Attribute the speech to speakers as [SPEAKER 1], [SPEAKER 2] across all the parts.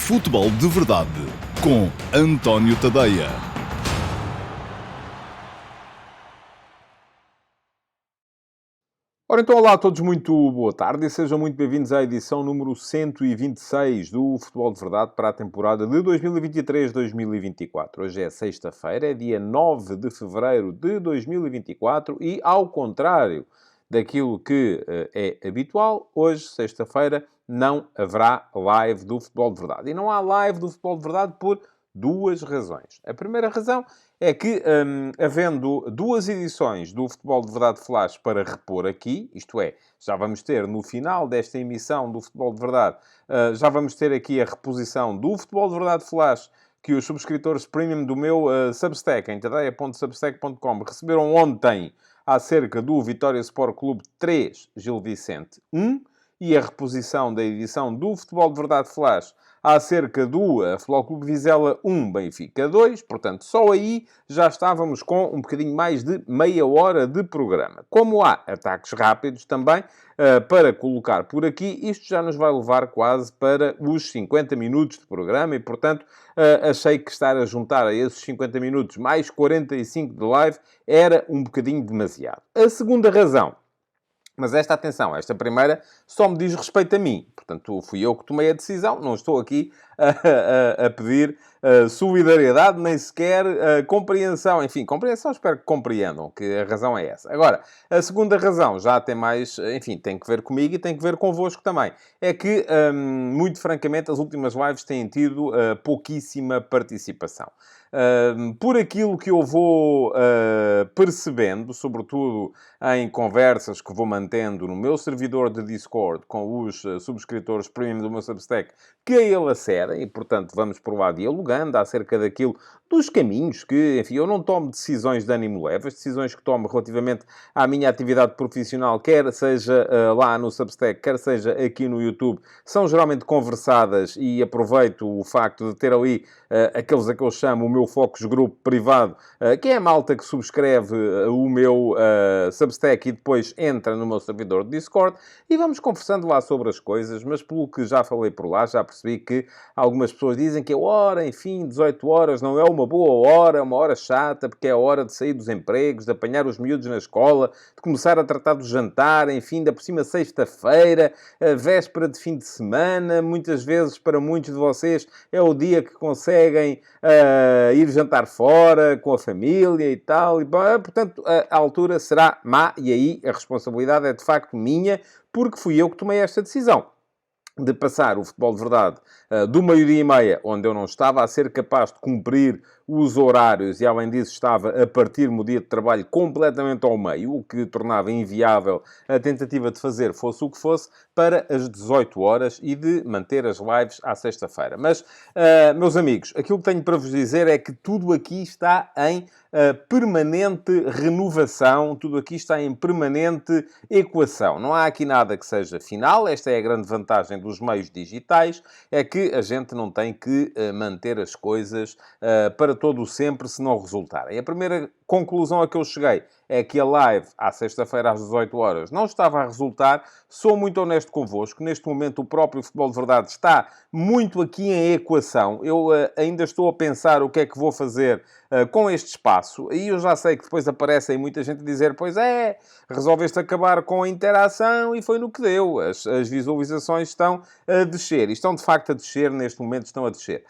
[SPEAKER 1] Futebol de Verdade com António Tadeia.
[SPEAKER 2] Ora então, olá a todos, muito boa tarde e sejam muito bem-vindos à edição número 126 do Futebol de Verdade para a temporada de 2023-2024. Hoje é sexta-feira, é dia 9 de fevereiro de 2024 e, ao contrário daquilo que é habitual, hoje, sexta-feira, não haverá live do Futebol de Verdade. E não há live do Futebol de Verdade por duas razões. A primeira razão é que, havendo duas edições do Futebol de Verdade Flash para repor aqui, isto é, já vamos ter no final desta emissão do Futebol de Verdade, já vamos ter aqui a reposição do Futebol de Verdade Flash que os subscritores premium do meu Substack, em tadeia.substack.com, receberam ontem acerca do Vitória Sport Clube 3, Gil Vicente 1, e a reposição da edição do Futebol de Verdade Flash acerca do Futebol Clube Vizela 1, Benfica 2. Portanto, só aí já estávamos com um bocadinho mais de meia hora de programa. Como há ataques rápidos também, para colocar por aqui, isto já nos vai levar quase para os 50 minutos de programa e, portanto, achei que estar a juntar a esses 50 minutos mais 45 de live era um bocadinho demasiado. A segunda razão, mas esta primeira, só me diz respeito a mim. Portanto, fui eu que tomei a decisão. Não estou aqui a pedir solidariedade, nem sequer compreensão. Enfim, compreensão, espero que compreendam, que a razão é essa. Agora, a segunda razão já tem mais... Enfim, tem que ver comigo e tem que ver convosco também. É que, muito francamente, as últimas lives têm tido pouquíssima participação. Por aquilo que eu vou percebendo, sobretudo em conversas que vou mantendo no meu servidor de Discord com os subscritores premium do meu Substack, que a ele acedem, e portanto vamos por lá dialogando acerca daquilo, dos caminhos que, enfim, eu não tomo decisões de ânimo leve, as decisões que tomo relativamente à minha atividade profissional, quer seja lá no Substack, quer seja aqui no YouTube, são geralmente conversadas e aproveito o facto de ter ali aqueles a que eu chamo o meu Focus Group privado, que é a malta que subscreve o meu Substack e depois entra no meu servidor de Discord e vamos conversando lá sobre as coisas, mas pelo que já falei por lá, já percebi que algumas pessoas dizem que a hora, enfim, 18 horas não é uma boa hora, é uma hora chata, porque é a hora de sair dos empregos, de apanhar os miúdos na escola, de começar a tratar do jantar, enfim, ainda por cima sexta-feira, a véspera de fim de semana, muitas vezes para muitos de vocês é o dia que conseguem ir jantar fora com a família e tal, e, portanto a altura será má e aí a responsabilidade é de facto minha, porque fui eu que tomei esta decisão de passar o Futebol de Verdade do meio-dia e meia, onde eu não estava a ser capaz de cumprir os horários e, além disso, estava a partir-me o dia de trabalho completamente ao meio, o que tornava inviável a tentativa de fazer fosse o que fosse, para as 18 horas e de manter as lives à sexta-feira. Mas, meus amigos, aquilo que tenho para vos dizer é que tudo aqui está em permanente renovação, tudo aqui está em permanente equação. Não há aqui nada que seja final. Esta é a grande vantagem dos meios digitais, é que a gente não tem que manter as coisas para todo o sempre se não resultarem. A primeira conclusão a que eu cheguei é que a live, à sexta-feira, às 18 horas, não estava a resultar. Sou muito honesto convosco. Neste momento, o próprio Futebol de Verdade está muito aqui em equação. Eu ainda estou a pensar o que é que vou fazer com este espaço. E eu já sei que depois aparece aí muita gente a dizer, pois é, resolveste acabar com a interação e foi no que deu. As visualizações estão a descer. E estão, de facto, a descer. Neste momento estão a descer.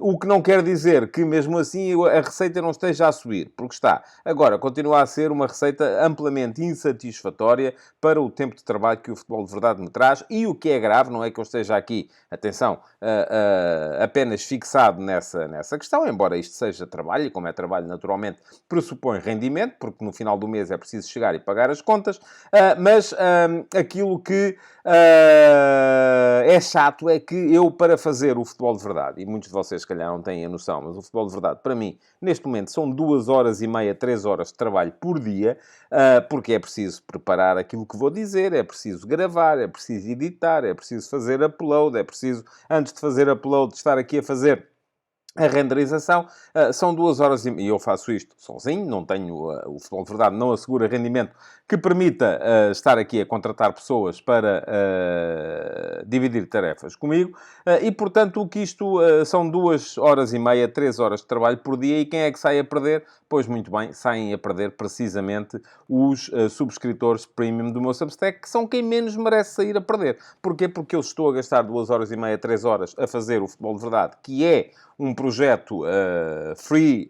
[SPEAKER 2] O que não quer dizer que, mesmo assim, a receita não esteja a subir. Porque está. Agora, continua a ser uma receita amplamente insatisfatória para o tempo de trabalho que o Futebol de Verdade me traz. E o que é grave, não é que eu esteja aqui, atenção, apenas fixado nessa questão, embora isto seja trabalho, e como é trabalho, naturalmente, pressupõe rendimento, porque no final do mês é preciso chegar e pagar as contas, mas aquilo que é chato é que eu, para fazer o Futebol de Verdade, e muitos de vocês, se calhar, não têm a noção, mas o Futebol de Verdade, para mim, neste momento, são 2 horas e meia, 3 horas de trabalho por dia, porque é preciso preparar aquilo que vou dizer, é preciso gravar, é preciso editar, é preciso fazer upload, é preciso, antes de fazer upload, estar aqui a fazer A renderização são 2 horas e eu faço isto sozinho, não tenho o Futebol de Verdade não assegura rendimento que permita estar aqui a contratar pessoas para dividir tarefas comigo e, portanto, o que isto são 2 horas e meia, 3 horas de trabalho por dia e quem é que sai a perder? Pois muito bem, saem a perder precisamente os subscritores premium do meu Substack, que são quem menos merece sair a perder. Porquê? Porque eu estou a gastar 2 horas e meia, 3 horas a fazer o Futebol de Verdade, que é um projeto free,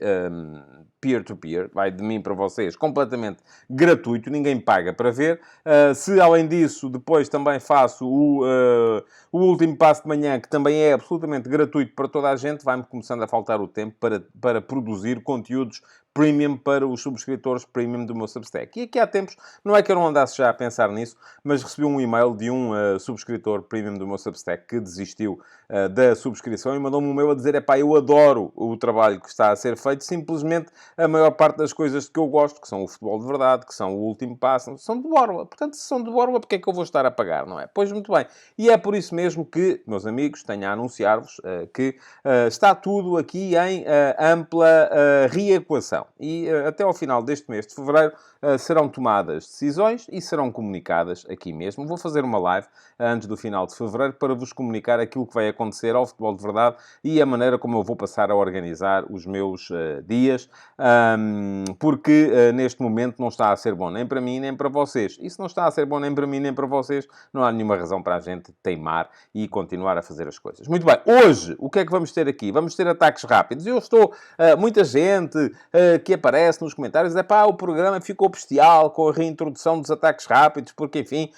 [SPEAKER 2] peer-to-peer, vai de mim para vocês, completamente gratuito, ninguém paga para ver. Se, além disso, depois também faço o último passo de manhã, que também é absolutamente gratuito para toda a gente, vai-me começando a faltar o tempo para produzir conteúdos premium para os subscritores premium do meu Substack. E aqui há tempos, não é que eu não andasse já a pensar nisso, mas recebi um e-mail de um subscritor premium do meu Substack que desistiu da subscrição e mandou-me um e-mail a dizer: epá, eu adoro o trabalho que está a ser feito, simplesmente a maior parte das coisas que eu gosto, que são o futebol de verdade, que são o último passo, são de Borla. Portanto, se são de Borla, porque é que eu vou estar a pagar, não é? Pois muito bem. E é por isso mesmo que, meus amigos, tenho a anunciar-vos que está tudo aqui em ampla reequação. E até ao final deste mês de fevereiro serão tomadas decisões e serão comunicadas aqui mesmo. Vou fazer uma live antes do final de fevereiro para vos comunicar aquilo que vai acontecer ao Futebol de Verdade e a maneira como eu vou passar a organizar os meus dias, porque neste momento não está a ser bom nem para mim nem para vocês. E se não está a ser bom nem para mim nem para vocês, não há nenhuma razão para a gente teimar e continuar a fazer as coisas. Muito bem, hoje, o que é que vamos ter aqui? Vamos ter ataques rápidos. Eu estou, muita gente que aparece nos comentários, é pá, o programa ficou bestial com a reintrodução dos ataques rápidos, porque, enfim,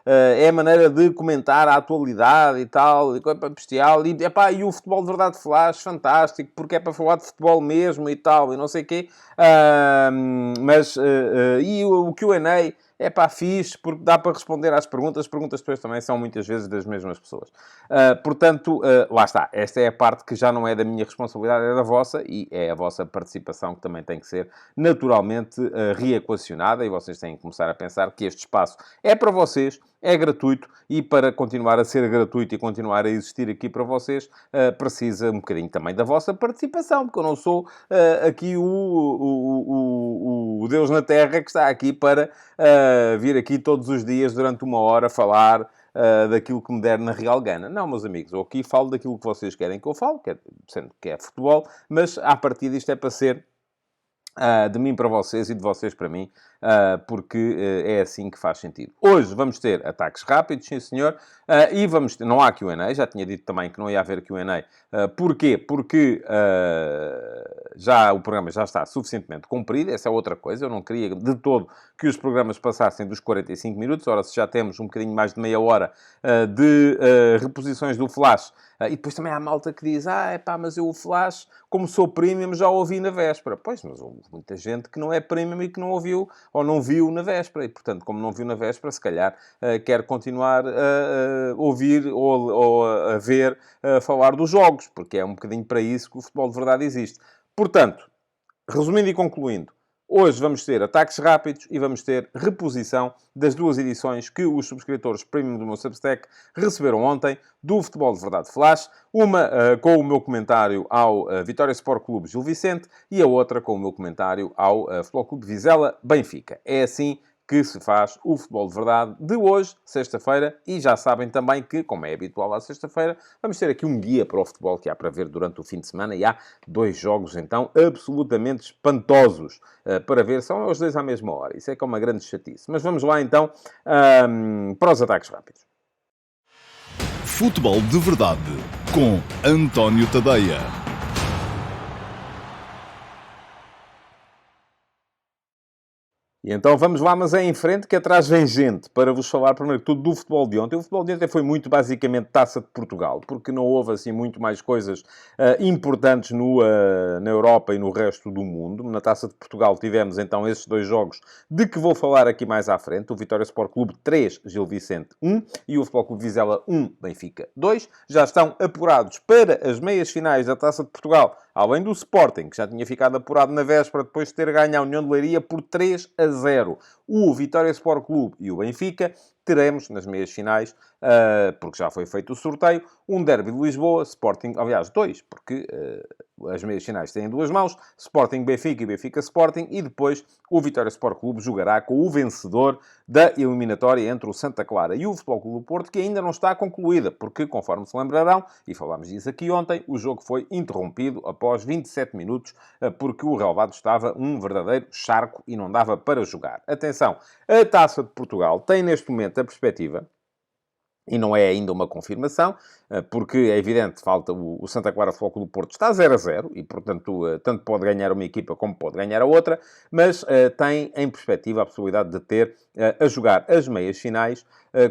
[SPEAKER 2] é a maneira de comentar a atualidade e tal, e bestial, e, epá, e o Futebol de Verdade Flash, fantástico, porque é para falar de futebol mesmo e tal, e não sei o quê. E o Q&A, é pá, fixe, porque dá para responder às perguntas. As perguntas depois também são muitas vezes das mesmas pessoas. Portanto, lá está. Esta é a parte que já não é da minha responsabilidade, é da vossa, e é a vossa participação que também tem que ser naturalmente reequacionada, e vocês têm que começar a pensar que este espaço é para vocês, é gratuito, e para continuar a ser gratuito e continuar a existir aqui para vocês, precisa um bocadinho também da vossa participação, porque eu não sou aqui o Deus na Terra que está aqui para vir aqui todos os dias durante 1 hora falar daquilo que me der na real gana. Não, meus amigos, eu aqui falo daquilo que vocês querem que eu falo, sendo que é futebol, mas à partida isto é para ser de mim para vocês e de vocês para mim, porque é assim que faz sentido. Hoje vamos ter ataques rápidos, sim senhor, e vamos ter, não há Q&A, já tinha dito também que não ia haver Q&A. Porquê? Porque o programa já está suficientemente comprido, essa é outra coisa, eu não queria de todo que os programas passassem dos 45 minutos, ora, se já temos um bocadinho mais de meia hora de reposições do Flash, e depois também há malta que diz, mas eu o Flash, como sou premium, já ouvi na véspera. Pois, mas houve muita gente que não é premium e que não ouviu, ou não viu na véspera. E, portanto, como não viu na véspera, se calhar quer continuar a ouvir ou a ver falar dos jogos, porque é um bocadinho para isso que o futebol de verdade existe. Portanto, resumindo e concluindo, hoje vamos ter ataques rápidos e vamos ter reposição das 2 edições que os subscritores premium do meu Substack receberam ontem do Futebol de Verdade Flash. Uma com o meu comentário ao Vitória Sport Clube Gil Vicente e a outra com o meu comentário ao Futebol Clube Vizela Benfica. É assim que se faz o Futebol de Verdade de hoje, sexta-feira, e já sabem também que, como é habitual à sexta-feira, vamos ter aqui um guia para o futebol que há para ver durante o fim de semana, e há 2 jogos, então, absolutamente espantosos para ver. São os 2 à mesma hora. Isso é que é uma grande chatice. Mas vamos lá, então, para os ataques rápidos.
[SPEAKER 1] Futebol de Verdade, com António Tadeia.
[SPEAKER 2] E então vamos lá, mas é em frente que atrás vem gente para vos falar primeiro de tudo do futebol de ontem. O futebol de ontem foi muito basicamente Taça de Portugal, porque não houve assim muito mais coisas importantes na Europa e no resto do mundo. Na Taça de Portugal tivemos então esses 2 jogos de que vou falar aqui mais à frente. O Vitória Sport Clube 3, Gil Vicente 1 e o Futebol Clube Vizela 1, Benfica 2. Já estão apurados para as meias finais da Taça de Portugal, além do Sporting, que já tinha ficado apurado na véspera depois de ter ganho a União de Leiria por 3-0. O Vitória Sport Clube e o Benfica teremos nas meias finais, porque já foi feito o sorteio, um derby de Lisboa, Sporting, aliás, dois, porque as meias finais têm duas mãos, Sporting Benfica e Benfica Sporting, e depois o Vitória Sport Clube jogará com o vencedor da eliminatória entre o Santa Clara e o Futebol Clube do Porto, que ainda não está concluída, porque, conforme se lembrarão, e falámos disso aqui ontem, o jogo foi interrompido após 27 minutos, porque o relvado estava um verdadeiro charco e não dava para jogar. Atenção, a Taça de Portugal tem neste momento a perspectiva, e não é ainda uma confirmação, porque é evidente, falta o Santa Clara Futebol Clube do Porto está 0-0 e, portanto, tanto pode ganhar uma equipa como pode ganhar a outra, mas tem em perspectiva a possibilidade de ter a jogar as meias finais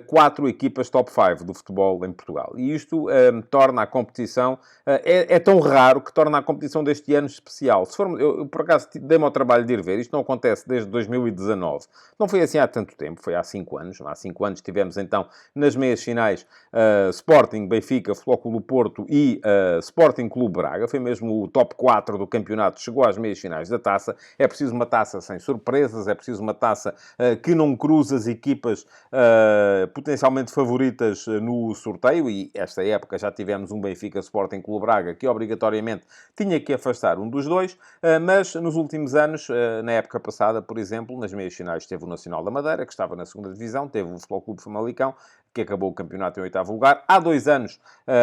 [SPEAKER 2] 4 equipas top 5 do futebol em Portugal. E isto torna a competição... é tão raro que torna a competição deste ano especial. Se for, eu por acaso, dei-me ao trabalho de ir ver. Isto não acontece desde 2019. Não foi assim há tanto tempo. Foi há 5 anos. Há 5 anos tivemos, então, nas meias finais, Sporting, Benfica, Futebol Clube do Porto e Sporting Clube Braga. Foi mesmo o top 4 do campeonato. Chegou às meias finais da taça. É preciso uma taça sem surpresas. É preciso uma taça que não cruza as equipas potencialmente favoritas no sorteio, e esta época já tivemos um Benfica Sporting Clube Braga que obrigatoriamente tinha que afastar um dos dois, mas nos últimos anos, na época passada, por exemplo, nas meias finais teve o Nacional da Madeira, que estava na segunda divisão, teve o Futebol Clube Famalicão, que acabou o campeonato em 8º lugar. Há 2 anos,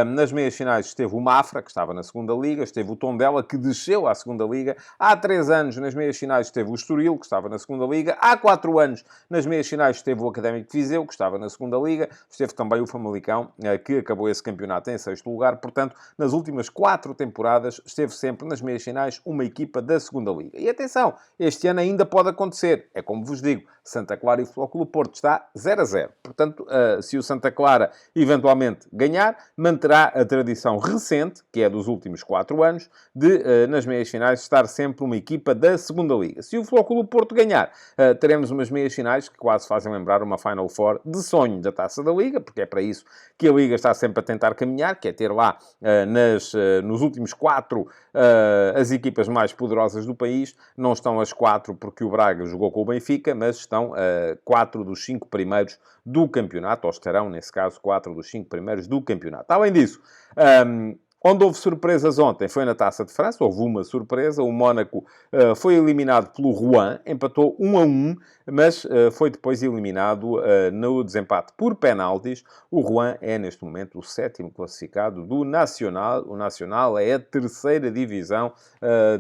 [SPEAKER 2] nas meias finais, esteve o Mafra, que estava na segunda liga, esteve o Tondela, que desceu à segunda liga. Há 3 anos, nas meias finais, esteve o Estoril, que estava na segunda liga. Há 4 anos, nas meias finais, esteve o Académico de Viseu, que estava na segunda liga. Esteve também o Famalicão, que acabou esse campeonato em 6º lugar. Portanto, nas últimas 4 temporadas, esteve sempre nas meias finais uma equipa da segunda liga. E atenção, este ano ainda pode acontecer. É como vos digo, Santa Clara e o Futebol Clube do Porto está 0-0. Portanto, se o Santa Clara eventualmente ganhar, manterá a tradição recente, que é dos últimos 4 anos, de, nas meias finais, estar sempre uma equipa da segunda liga. Se o Futebol Clube do Porto ganhar, teremos umas meias finais que quase fazem lembrar uma Final Four de sonho da Taça da Liga, porque é para isso que a Liga está sempre a tentar caminhar, que é ter lá, nos últimos 4, as equipas mais poderosas do país. Não estão as 4 porque o Braga jogou com o Benfica, mas estão 4 dos 5 primeiros do campeonato, ou estarão, nesse caso, 4 dos 5 primeiros do campeonato. Além disso, onde houve surpresas ontem foi na Taça de França. Houve uma surpresa. O Mónaco foi eliminado pelo Rouen, empatou 1-1, mas foi depois eliminado no desempate por penaltis. O Rouen é, neste momento, o 7º classificado do Nacional. O Nacional é a 3ª divisão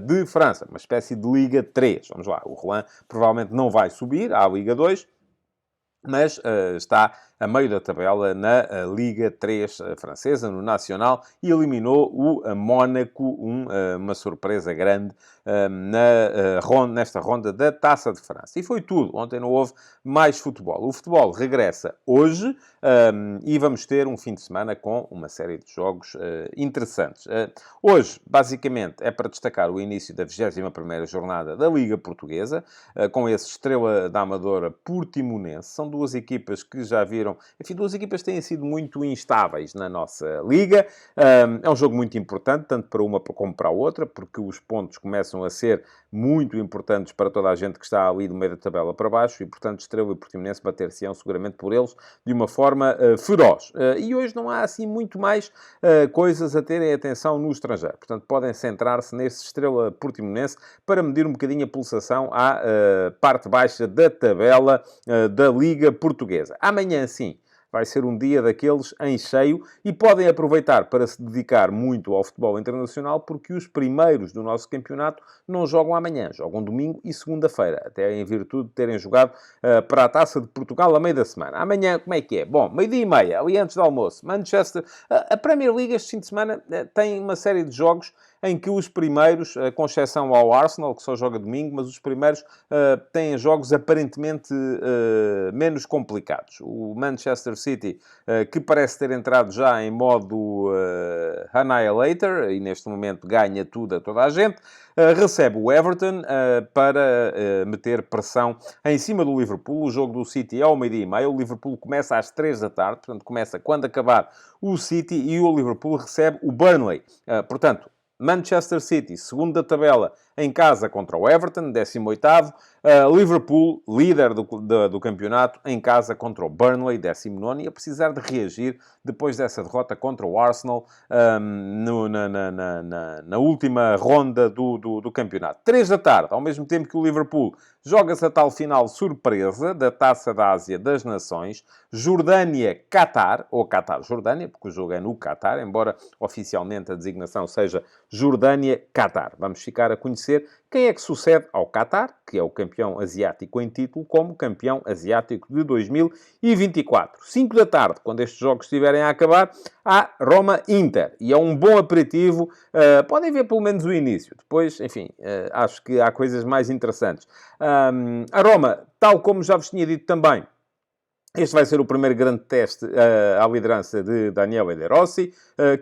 [SPEAKER 2] de França, uma espécie de Liga 3. Vamos lá, o Rouen provavelmente não vai subir à Liga 2, mas está a meio da tabela na Liga 3 francesa, no Nacional, e eliminou o Mónaco, uma surpresa grande nesta ronda da Taça de França. E foi tudo. Ontem não houve mais futebol. O futebol regressa hoje e vamos ter um fim de semana com uma série de jogos interessantes. Hoje, basicamente, é para destacar o início da 21ª jornada da Liga Portuguesa, com esse Estrela da Amadora Portimonense. São 2 equipas que já viram... Enfim, 2 equipas que têm sido muito instáveis na nossa Liga. É um jogo muito importante, tanto para uma como para a outra, porque os pontos começam a ser muito importantes para toda a gente que está ali do meio da tabela para baixo e, portanto, Estrela e Portimonense bater-se-ão seguramente por eles de uma forma feroz. E hoje não há, assim, muito mais coisas a terem atenção no estrangeiro. Portanto, podem centrar-se nesse Estrela Portimonense para medir um bocadinho a pulsação à parte baixa da tabela da Liga Portuguesa. Amanhã, sim, vai ser um dia daqueles em cheio e podem aproveitar para se dedicar muito ao futebol internacional, porque os primeiros do nosso campeonato não jogam amanhã, jogam domingo e segunda-feira, até em virtude de terem jogado para a Taça de Portugal a meio da semana. Amanhã, como é que é? Bom, 12h30, ali antes do almoço, Manchester... A Premier League este fim de semana tem uma série de jogos em que os primeiros, com exceção ao Arsenal, que só joga domingo, mas os primeiros têm jogos aparentemente menos complicados. O Manchester City, que parece ter entrado já em modo Annihilator, e neste momento ganha tudo a toda a gente, recebe o Everton para meter pressão em cima do Liverpool. O jogo do City é ao 12h30. O Liverpool começa às 3 da tarde, portanto começa quando acabar o City, e o Liverpool recebe o Burnley. Portanto, Manchester City, segundo da tabela, em casa contra o Everton, 18º. Liverpool, líder do campeonato, em casa contra o Burnley, 19º, e a precisar de reagir depois dessa derrota contra o Arsenal na última ronda do campeonato. 3 da tarde, ao mesmo tempo que o Liverpool joga-se a tal final surpresa da Taça da Ásia das Nações, Jordânia-Catar, ou Catar-Jordânia, porque o jogo é no Catar, embora oficialmente a designação seja Jordânia-Catar. Vamos ficar a conhecer quem é que sucede ao Qatar, que é o campeão asiático em título, como campeão asiático de 2024. 5 da tarde, quando estes jogos estiverem a acabar, há Roma-Inter. E é um bom aperitivo. Podem ver pelo menos o início. Depois, enfim, acho que há coisas mais interessantes. A Roma, tal como já vos tinha dito também, este vai ser o primeiro grande teste à liderança de Daniele De Rossi,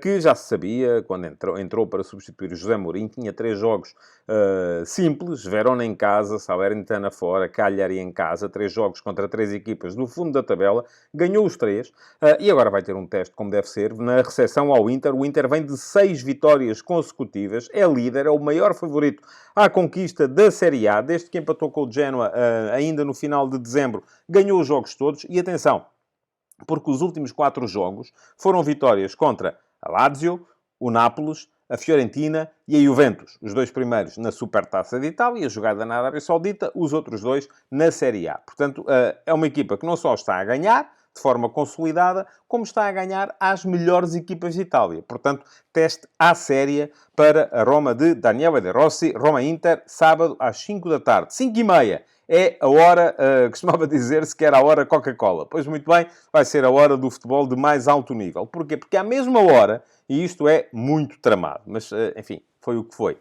[SPEAKER 2] que já se sabia, quando entrou para substituir o José Mourinho, tinha 3 jogos simples, Verona em casa, Salernitana fora, Cagliari em casa, 3 jogos contra 3 equipas no fundo da tabela, ganhou os 3, e agora vai ter um teste, como deve ser, na recepção ao Inter. O Inter vem de 6 vitórias consecutivas, é líder, é o maior favorito à conquista da Série A, desde que empatou com o Genoa ainda no final de dezembro, ganhou os jogos todos. E atenção, porque os últimos 4 jogos foram vitórias contra a Lazio, o Nápoles, a Fiorentina e a Juventus. Os 2 primeiros na Supertaça de Itália, jogada na Arábia Saudita, os outros 2 na Série A. Portanto, é uma equipa que não só está a ganhar de forma consolidada, como está a ganhar às melhores equipas de Itália. Portanto, teste à séria para a Roma de Daniele De Rossi, Roma-Inter, sábado às 5 da tarde. 5h30 é a hora, costumava dizer-se que era a hora Coca-Cola. Pois muito bem, vai ser a hora do futebol de mais alto nível. Porquê? Porque à mesma hora, e isto é muito tramado, mas enfim, foi o que foi,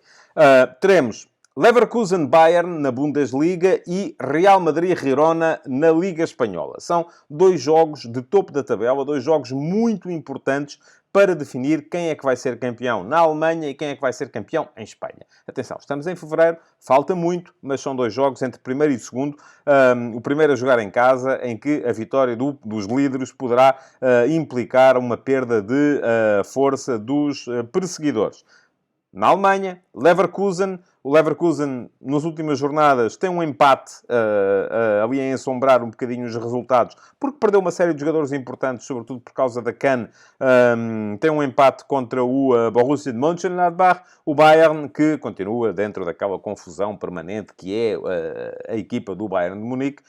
[SPEAKER 2] teremos Leverkusen-Bayern na Bundesliga e Real Madrid-Girona na Liga Espanhola. São 2 jogos de topo da tabela, 2 jogos muito importantes para definir quem é que vai ser campeão na Alemanha e quem é que vai ser campeão em Espanha. Atenção, estamos em fevereiro, falta muito, mas são 2 jogos entre primeiro e segundo. O primeiro a jogar em casa, em que a vitória dos líderes poderá implicar uma perda de força dos perseguidores. Na Alemanha, Leverkusen. O Leverkusen, nas últimas jornadas, tem um empate ali a ensombrar um bocadinho os resultados, porque perdeu uma série de jogadores importantes, sobretudo por causa da CAN. Tem um empate contra o Borussia de Mönchengladbach. O Bayern, que continua dentro daquela confusão permanente que é a equipa do Bayern de Munique,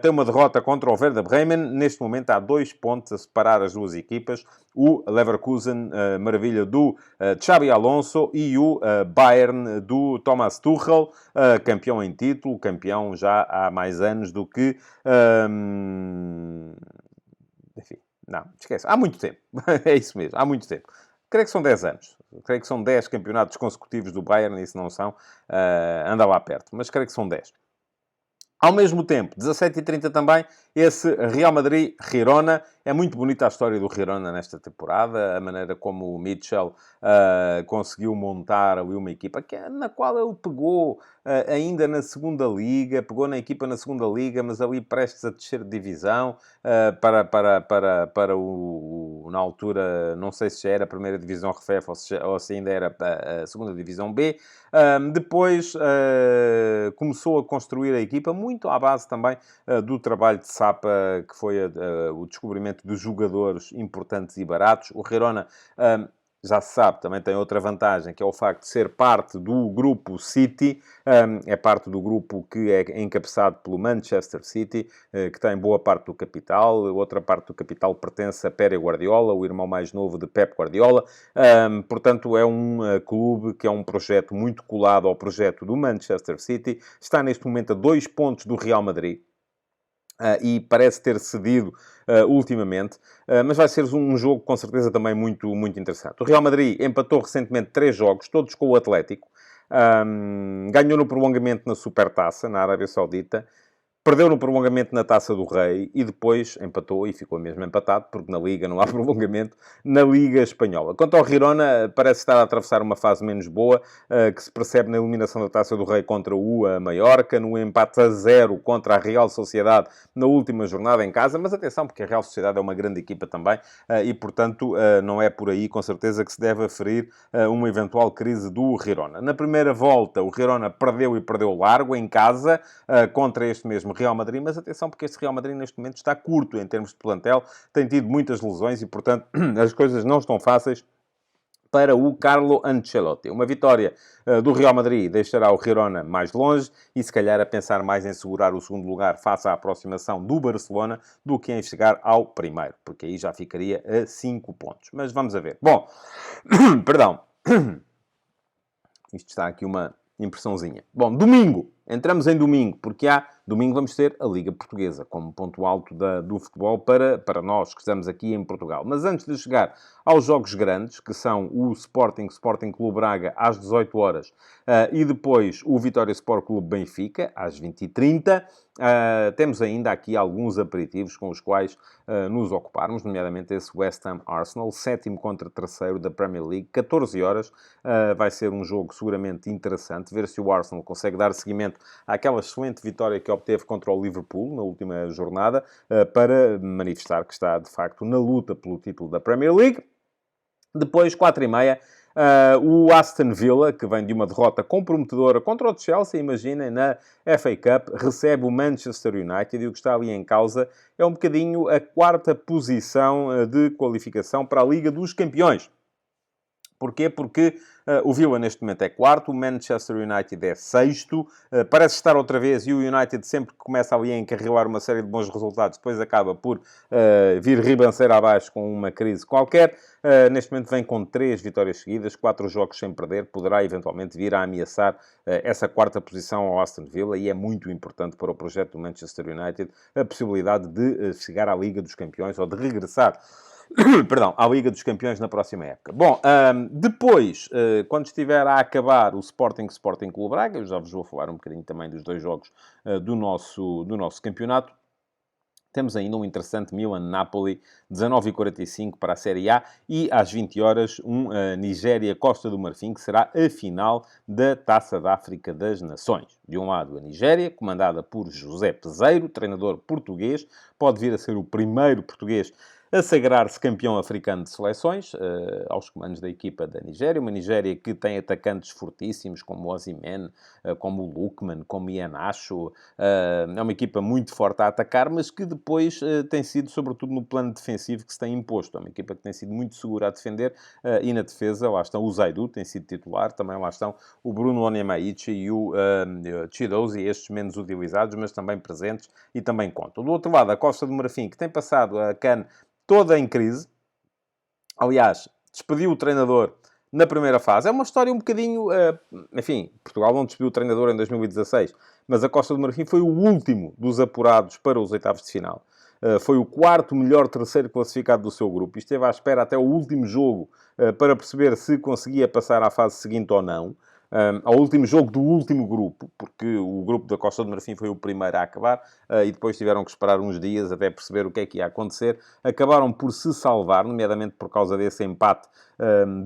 [SPEAKER 2] tem uma derrota contra o Werder Bremen. Neste momento há 2 pontos a separar as duas equipas. O Leverkusen, maravilha do Xabi Alonso, e o Bayern do Thomas Tuchel, campeão em título, campeão já há mais anos do que... Enfim, não, esquece. Há muito tempo. É isso mesmo, há muito tempo. Creio que são 10 anos. Creio que são 10 campeonatos consecutivos do Bayern, e se não são, anda lá perto. Mas creio que são 10. Ao mesmo tempo, 17h30 também, esse Real Madrid-Girona. É muito bonita a história do Girona nesta temporada, a maneira como o Mitchell conseguiu montar ali uma equipa na qual ele pegou ainda na segunda liga, pegou na equipa na segunda liga, mas ali prestes a descer de divisão para na altura, não sei se já era a primeira divisão RFEF ou se ainda era a segunda divisão B. Depois começou a construir a equipa muito à base também do trabalho de Sapa, que foi o descobrimento de jogadores importantes e baratos. O Girona, já se sabe, também tem outra vantagem, que é o facto de ser parte do grupo City. É parte do grupo que é encabeçado pelo Manchester City, que tem boa parte do capital. Outra parte do capital pertence a Pere Guardiola, o irmão mais novo de Pep Guardiola. Portanto, é um clube que é um projeto muito colado ao projeto do Manchester City. Está neste momento a 2 pontos do Real Madrid. E parece ter cedido ultimamente, mas vai ser um jogo com certeza também muito, muito interessante. O Real Madrid empatou recentemente 3 jogos, todos com o Atlético, ganhou no prolongamento na Supertaça, na Arábia Saudita, Perdeu no prolongamento na Taça do Rei e depois empatou e ficou mesmo empatado, porque na Liga não há prolongamento, na Liga Espanhola. Quanto ao Girona, parece estar a atravessar uma fase menos boa, que se percebe na eliminação da Taça do Rei contra o Mallorca, no empate a 0 contra a Real Sociedade na última jornada em casa, mas atenção, porque a Real Sociedade é uma grande equipa também, e portanto não é por aí, com certeza, que se deve aferir uma eventual crise do Girona. Na primeira volta, o Girona perdeu e perdeu largo em casa, contra este mesmo Real Madrid, mas atenção porque este Real Madrid neste momento está curto em termos de plantel, tem tido muitas lesões e, portanto, as coisas não estão fáceis para o Carlo Ancelotti. Uma vitória do Real Madrid deixará o Girona mais longe e, se calhar, a pensar mais em segurar o segundo lugar face à aproximação do Barcelona do que em chegar ao primeiro, porque aí já ficaria a 5 pontos. Mas vamos a ver. Bom, perdão. Isto está aqui uma impressãozinha. Bom, domingo. Entramos em domingo, porque domingo vamos ter a Liga Portuguesa como ponto alto do futebol para nós que estamos aqui em Portugal. Mas antes de chegar aos jogos grandes, que são o Sporting Clube Braga às 18 horas e depois o Vitória Sport Clube Benfica às 20h30, temos ainda aqui alguns aperitivos com os quais nos ocuparmos, nomeadamente esse West Ham Arsenal, 7º contra 3º da Premier League, 14 horas. Vai ser um jogo seguramente interessante, ver se o Arsenal consegue dar seguimento àquela excelente vitória que obteve contra o Liverpool na última jornada, para manifestar que está, de facto, na luta pelo título da Premier League. Depois, 4h30, o Aston Villa, que vem de uma derrota comprometedora contra o Chelsea, imaginem, na FA Cup, recebe o Manchester United e o que está ali em causa é um bocadinho a 4ª posição de qualificação para a Liga dos Campeões. Porquê? Porque o Villa neste momento é 4º, o Manchester United é 6º, parece estar outra vez, e o United sempre que começa ali a encarrilar uma série de bons resultados, depois acaba por vir ribanceira abaixo com uma crise qualquer. Neste momento vem com 3 vitórias seguidas, 4 jogos sem perder, poderá eventualmente vir a ameaçar essa 4ª posição ao Aston Villa, e é muito importante para o projeto do Manchester United a possibilidade de chegar à Liga dos Campeões, ou de regressar perdão, à Liga dos Campeões na próxima época. Bom, depois, quando estiver a acabar o Sporting Clube Braga, eu já vos vou falar um bocadinho também dos 2 jogos do nosso campeonato. Temos ainda um interessante Milan-Napoli, 19h45 para a Série A, e às 20 horas Nigéria-Costa do Marfim, que será a final da Taça da África das Nações. De um lado, a Nigéria, comandada por José Peseiro, treinador português, pode vir a ser o primeiro português a sagrar-se campeão africano de seleções, aos comandos da equipa da Nigéria. Uma Nigéria que tem atacantes fortíssimos, como o Osimhen, como o Lookman, como o Iheanacho. É uma equipa muito forte a atacar, mas que depois tem sido, sobretudo no plano defensivo, que se tem imposto. É uma equipa que tem sido muito segura a defender, e na defesa lá estão o Zaidu, tem sido titular, também lá estão o Bruno Onyemaichi e o Chidozie, estes menos utilizados, mas também presentes e também contam. Do outro lado, a Costa do Marfim, que tem passado a CAN toda em crise. Aliás, despediu o treinador na primeira fase. É uma história um bocadinho... enfim, Portugal não despediu o treinador em 2016, mas a Costa do Marfim foi o último dos apurados para os oitavos de final. Foi o 4º melhor terceiro classificado do seu grupo. E esteve à espera até o último jogo para perceber se conseguia passar à fase seguinte ou não. Ao último jogo do último grupo, porque o grupo da Costa do Marfim foi o primeiro a acabar, e depois tiveram que esperar uns dias até perceber o que é que ia acontecer. Acabaram por se salvar, nomeadamente por causa desse empate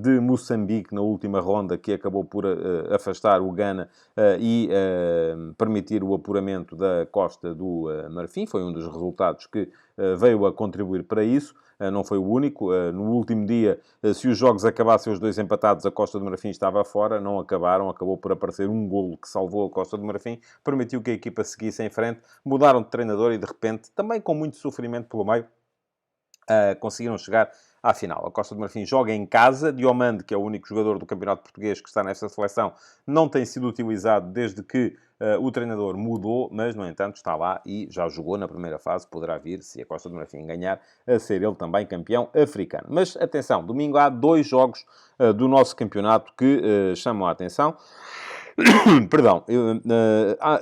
[SPEAKER 2] de Moçambique na última ronda, que acabou por afastar o Ghana e permitir o apuramento da Costa do Marfim. Foi um dos resultados que veio a contribuir para isso. Não foi o único. No último dia, se os jogos acabassem os 2 empatados, a Costa do Marfim estava fora. Não acabaram. Acabou por aparecer um golo que salvou a Costa do Marfim. Permitiu que a equipa seguisse em frente. Mudaram de treinador e, de repente, também com muito sofrimento pelo meio, conseguiram chegar à final. A Costa do Marfim joga em casa. Diomande, que é o único jogador do campeonato português que está nesta seleção, não tem sido utilizado desde que o treinador mudou, mas, no entanto, está lá e já jogou na primeira fase. Poderá vir, se a Costa do Marfim ganhar, a ser ele também campeão africano. Mas, atenção, domingo há 2 jogos do nosso campeonato que chamam a atenção. Perdão.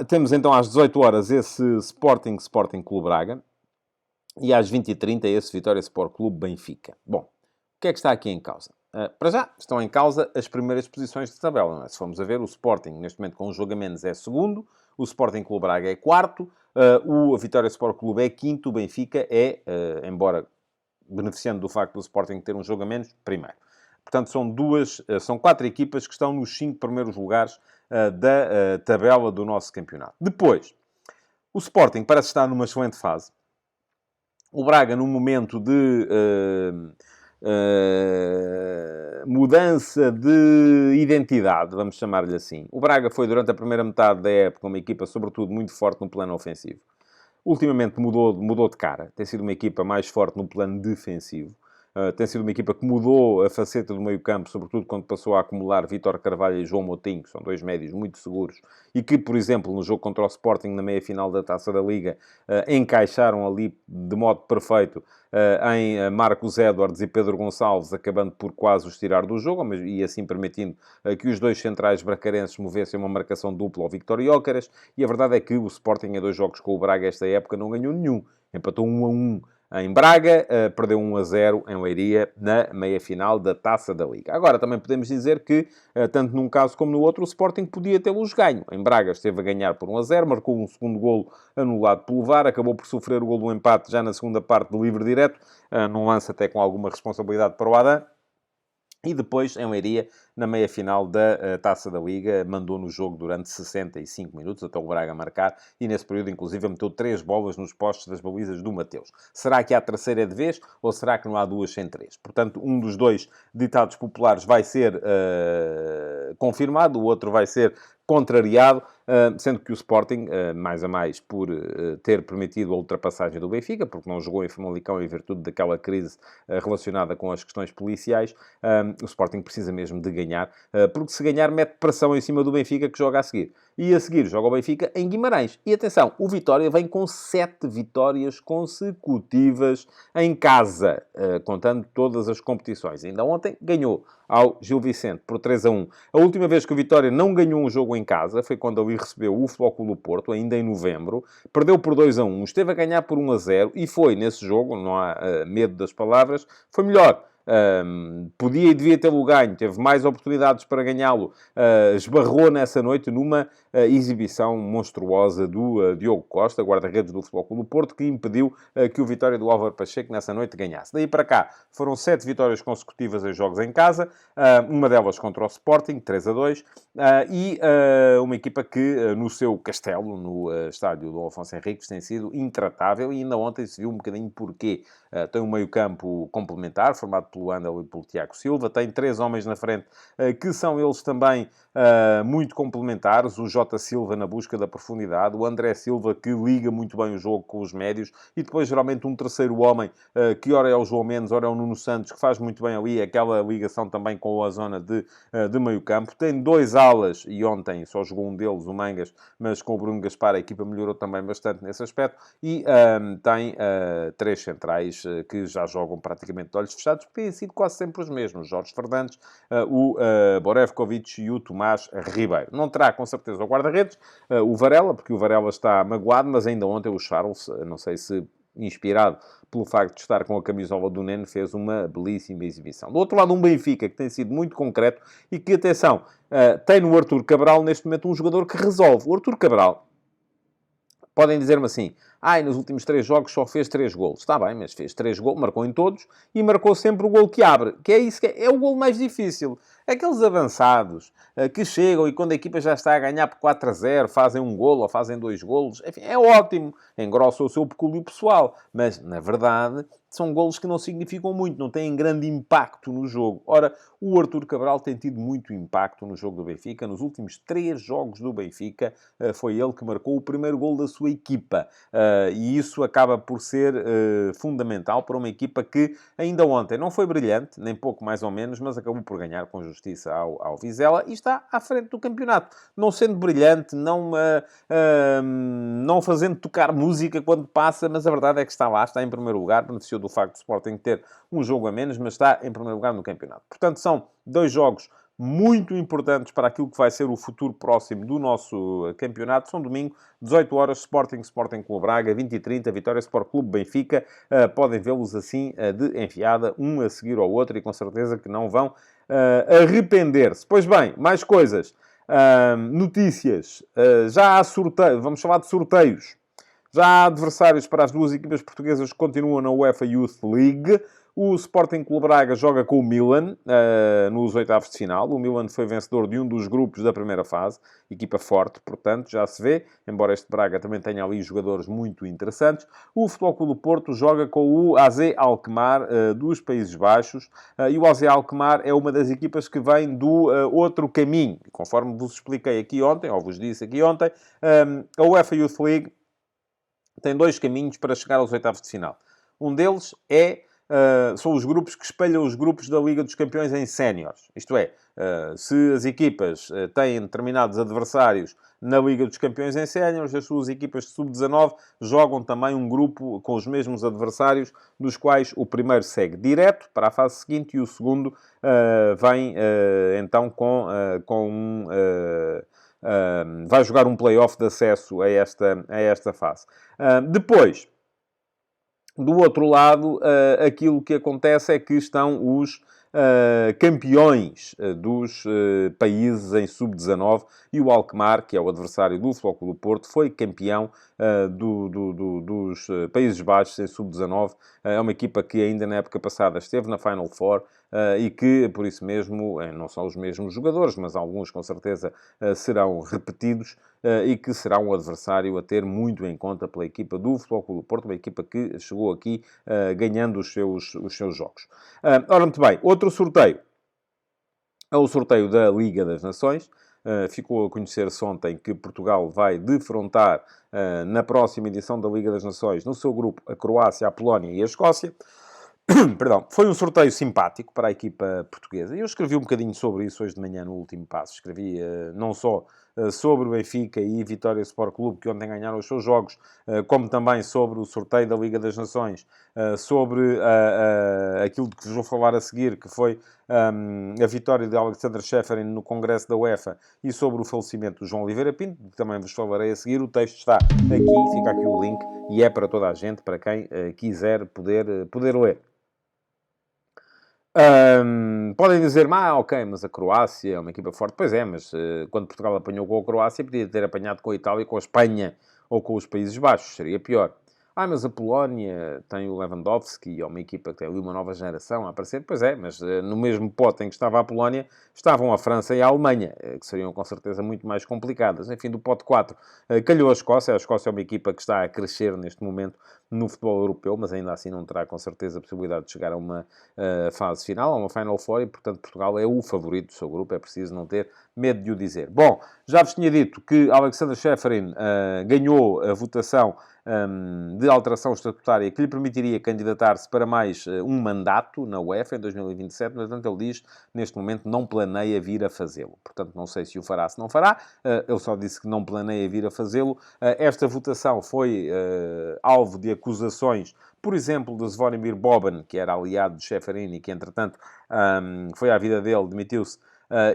[SPEAKER 2] Temos então às 18 horas esse Sporting Clube Braga. E às 20h30 esse Vitória Sport Clube Benfica. Bom, o que é que está aqui em causa? Para já, estão em causa as primeiras posições de tabela. Não é? Se formos a ver, o Sporting, neste momento com um jogo a menos, é segundo. O Sporting Clube Braga é 4º. O Vitória Sport Clube é quinto, o Benfica é, embora beneficiando do facto do Sporting ter um jogo a menos, primeiro. Portanto, são 4 equipas que estão nos 5 primeiros lugares da tabela do nosso campeonato. Depois, o Sporting parece estar numa excelente fase. O Braga, num momento de mudança de identidade, vamos chamar-lhe assim. O Braga foi, durante a primeira metade da época, uma equipa, sobretudo, muito forte no plano ofensivo. Ultimamente mudou de cara. Tem sido uma equipa mais forte no plano defensivo. Tem sido uma equipa que mudou a faceta do meio-campo, sobretudo quando passou a acumular Vítor Carvalho e João Moutinho, que são 2 médios muito seguros, e que, por exemplo, no jogo contra o Sporting, na meia-final da Taça da Liga, encaixaram ali de modo perfeito em Marcos Edwards e Pedro Gonçalves, acabando por quase os tirar do jogo, e assim permitindo que os 2 centrais bracarenses movessem uma marcação dupla ao Víctor Gyökeres. E a verdade é que o Sporting, em 2 jogos com o Braga esta época, não ganhou nenhum. Empatou 1-1 em Braga, perdeu 1-0 em Leiria na meia-final da Taça da Liga. Agora, também podemos dizer que, tanto num caso como no outro, o Sporting podia tê-los ganho. Em Braga esteve a ganhar por 1-0, marcou um segundo golo anulado pelo VAR, acabou por sofrer o golo do empate já na segunda parte do livre direto, num lance até com alguma responsabilidade para o Adam. E depois, em Leiria, na meia-final da Taça da Liga, mandou no jogo durante 65 minutos, até o Braga marcar, e nesse período, inclusive, meteu 3 bolas nos postos das balizas do Mateus. Será que há terceira de vez, ou será que não há 2 sem 3? Portanto, um dos 2 ditados populares vai ser confirmado, o outro vai ser contrariado, sendo que o Sporting, mais a mais por ter permitido a ultrapassagem do Benfica, porque não jogou em Famalicão em virtude daquela crise relacionada com as questões policiais, o Sporting precisa mesmo de ganhar, porque se ganhar mete pressão em cima do Benfica, que joga a seguir. E a seguir joga o Benfica em Guimarães. E atenção, o Vitória vem com 7 vitórias consecutivas em casa, contando todas as competições. Ainda ontem ganhou ao Gil Vicente por 3-1. A última vez que o Vitória não ganhou um jogo em casa foi quando ali recebeu o Futebol Clube do Porto, ainda em novembro. Perdeu por 2-1, esteve a ganhar por 1-0 e foi, nesse jogo, não há medo das palavras, foi melhor. Podia e devia tê-lo ganho, teve mais oportunidades para ganhá-lo, esbarrou nessa noite numa exibição monstruosa do Diogo Costa, guarda-redes do Futebol Clube do Porto, que impediu que o Vitória do Álvaro Pacheco nessa noite ganhasse. Daí para cá foram 7 vitórias consecutivas em jogos em casa, uma delas contra o Sporting, 3-2, e uma equipa que no seu castelo, no estádio do Afonso Henriques, tem sido intratável, e ainda ontem se viu um bocadinho porquê. Tem um meio-campo complementar, formado pelo Andel e pelo Tiago Silva. Tem 3 homens na frente, que são eles também muito complementares. O Jota Silva na busca da profundidade. O André Silva, que liga muito bem o jogo com os médios. E depois, geralmente, um terceiro homem, que ora é o João Mendes, ora é o Nuno Santos, que faz muito bem ali aquela ligação também com a zona de meio-campo. Tem 2 alas, e ontem só jogou um deles, o Mangas, mas com o Bruno Gaspar a equipa melhorou também bastante nesse aspecto. E tem 3 centrais, que já jogam praticamente de olhos fechados, porque têm sido quase sempre os mesmos. Jorge Fernandes, o Borevkovic e o Tomás Ribeiro. Não terá, com certeza, o guarda-redes, o Varela, porque o Varela está magoado, mas ainda ontem o Charles, não sei se inspirado pelo facto de estar com a camisola do Neno, fez uma belíssima exibição. Do outro lado, um Benfica, que tem sido muito concreto e que, atenção, tem no Artur Cabral, neste momento, um jogador que resolve. O Artur Cabral, podem dizer-me assim, nos últimos 3 jogos só fez 3 golos. Está bem, mas fez 3 golos, marcou em todos e marcou sempre o golo que abre. Que é isso que é o golo mais difícil. Aqueles avançados que chegam e quando a equipa já está a ganhar por 4-0, fazem um golo ou fazem 2 golos. Enfim, é ótimo. Engrossa o seu pecúlio pessoal. Mas, na verdade, são golos que não significam muito, não têm grande impacto no jogo. Ora, o Artur Cabral tem tido muito impacto no jogo do Benfica. Nos últimos 3 jogos do Benfica, foi ele que marcou o primeiro golo da sua equipa. E isso acaba por ser fundamental para uma equipa que ainda ontem não foi brilhante, nem pouco mais ou menos, mas acabou por ganhar com justiça ao Vizela e está à frente do campeonato. Não sendo brilhante, não fazendo tocar música quando passa, mas a verdade é que está lá, está em primeiro lugar, beneficiou do facto de o Sporting ter um jogo a menos, mas está em primeiro lugar no campeonato. Portanto, são 2 jogos muito importantes para aquilo que vai ser o futuro próximo do nosso campeonato. São domingo, 18 horas, Sporting Clube Braga, 20h30, Vitória Sport Clube Benfica. Podem vê-los assim de enfiada, um a seguir ao outro, e com certeza que não vão arrepender-se. Pois bem, mais coisas. Notícias. Já há sorteio, vamos falar de sorteios. Já há adversários para as duas equipas portuguesas que continuam na UEFA Youth League. O Sporting Clube Braga joga com o Milan nos oitavos de final. O Milan foi vencedor de um dos grupos da primeira fase. Equipa forte, portanto, já se vê. Embora este Braga também tenha ali jogadores muito interessantes. O Futebol Clube do Porto joga com o AZ Alkmaar dos Países Baixos. E o AZ Alkmaar é uma das equipas que vem do outro caminho. Conforme vos expliquei aqui ontem, ou vos disse aqui ontem, a UEFA Youth League tem dois caminhos para chegar aos oitavos de final. Um deles são os grupos que espelham os grupos da Liga dos Campeões em séniores. Isto é, se as equipas têm determinados adversários na Liga dos Campeões em séniores, as suas equipas de sub-19 jogam também um grupo com os mesmos adversários, dos quais o primeiro segue direto para a fase seguinte e o segundo vem então vai jogar um play-off de acesso a esta fase. Depois, do outro lado, aquilo que acontece é que estão os campeões dos países em sub-19 e o Alkmaar, que é o adversário do Futebol Clube do Porto, foi campeão dos Países Baixos em sub-19. É uma equipa que ainda na época passada esteve na Final Four e que, por isso mesmo, não são os mesmos jogadores, mas alguns com certeza serão repetidos e que será um adversário a ter muito em conta pela equipa do Futebol Clube do Porto, uma equipa que chegou aqui ganhando os seus jogos. Ora, muito bem, outro sorteio é o sorteio da Liga das Nações. Ficou a conhecer-se ontem que Portugal vai defrontar na próxima edição da Liga das Nações, no seu grupo, a Croácia, a Polónia e a Escócia. Perdão, foi um sorteio simpático para a equipa portuguesa. Eu escrevi um bocadinho sobre isso hoje de manhã no último passo. Escrevi não só sobre o Benfica e Vitória Sport Clube, que ontem ganharam os seus jogos, como também sobre o sorteio da Liga das Nações, sobre aquilo de que vos vou falar a seguir, que foi a vitória de Alexander Ceferin no Congresso da UEFA e sobre o falecimento do João Oliveira Pinto, que também vos falarei a seguir. O texto está aqui, fica aqui o link, e é para toda a gente, para quem quiser poder ler. Podem dizer, ok, mas a Croácia é uma equipa forte. Pois é, mas quando Portugal apanhou com a Croácia, podia ter apanhado com a Itália, com a Espanha ou com os Países Baixos. Seria pior. Mas a Polónia tem o Lewandowski, é uma equipa que tem ali uma nova geração a aparecer. Pois é, mas no mesmo pote em que estava a Polónia, estavam a França e a Alemanha, que seriam com certeza muito mais complicadas. Enfim, do pote 4, calhou a Escócia. A Escócia é uma equipa que está a crescer neste momento no futebol europeu, mas ainda assim não terá com certeza a possibilidade de chegar a uma fase final, a uma Final Four, e portanto Portugal é o favorito do seu grupo. É preciso não ter medo de o dizer. Bom, já vos tinha dito que Alexander Ceferin ganhou a votação de alteração estatutária que lhe permitiria candidatar-se para mais um mandato na UEFA em 2027, mas, portanto, ele diz, neste momento, não planeia vir a fazê-lo. Portanto, não sei se o fará, se não fará. Ele só disse que não planeia vir a fazê-lo. Esta votação foi alvo de acusações, por exemplo, de Zvonimir Boban, que era aliado de Ceferin e que, entretanto, foi à vida dele, demitiu-se,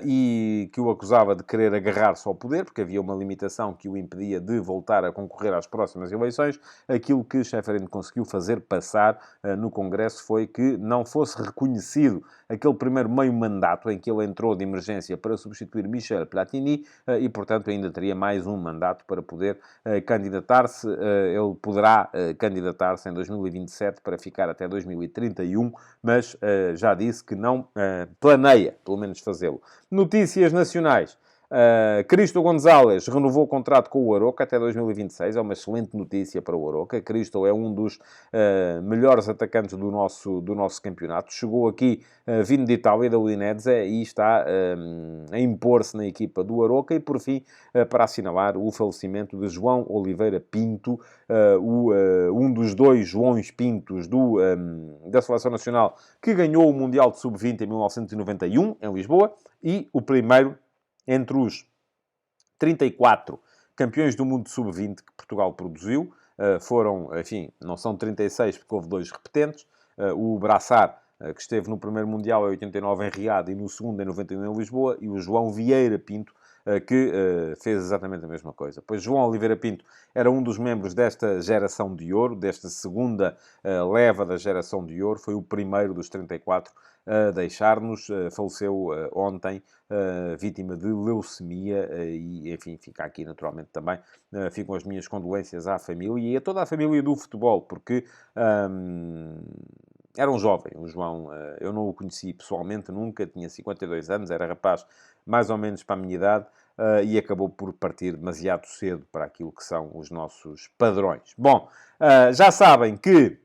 [SPEAKER 2] e que o acusava de querer agarrar-se ao poder, porque havia uma limitação que o impedia de voltar a concorrer às próximas eleições. Aquilo que Ceferin conseguiu fazer passar no Congresso foi que não fosse reconhecido aquele primeiro meio-mandato em que ele entrou de emergência para substituir Michel Platini e, portanto, ainda teria mais um mandato para poder candidatar-se. Ele poderá candidatar-se em 2027 para ficar até 2031, mas já disse que não planeia, pelo menos, fazê-lo. Notícias nacionais. Cristo Gonzalez renovou o contrato com o Aroca até 2026. É uma excelente notícia para o Aroca. Cristo é um dos melhores atacantes do nosso campeonato. Chegou aqui vindo de Itália, da Udinese, e está a impor-se na equipa do Aroca. E, por fim, para assinalar o falecimento de João Oliveira Pinto, um dos dois Joões Pintos da Seleção Nacional, que ganhou o Mundial de Sub-20 em 1991, em Lisboa, e o primeiro entre os 34 campeões do mundo sub-20 que Portugal produziu. Foram, enfim, não são 36 porque houve dois repetentes. O Braçar que esteve no primeiro Mundial em 89 em Riad e no segundo em 91 em Lisboa, e o João Vieira Pinto, que fez exatamente a mesma coisa. Pois João Oliveira Pinto era um dos membros desta geração de ouro, desta segunda leva da geração de ouro, foi o primeiro dos 34 a deixar-nos, faleceu ontem, vítima de leucemia, e enfim, fica aqui naturalmente também, ficam as minhas condolências à família e a toda a família do futebol, porque era um jovem, o João, eu não o conheci pessoalmente nunca, tinha 52 anos, era rapaz mais ou menos para a minha idade, e acabou por partir demasiado cedo para aquilo que são os nossos padrões. Bom, já sabem que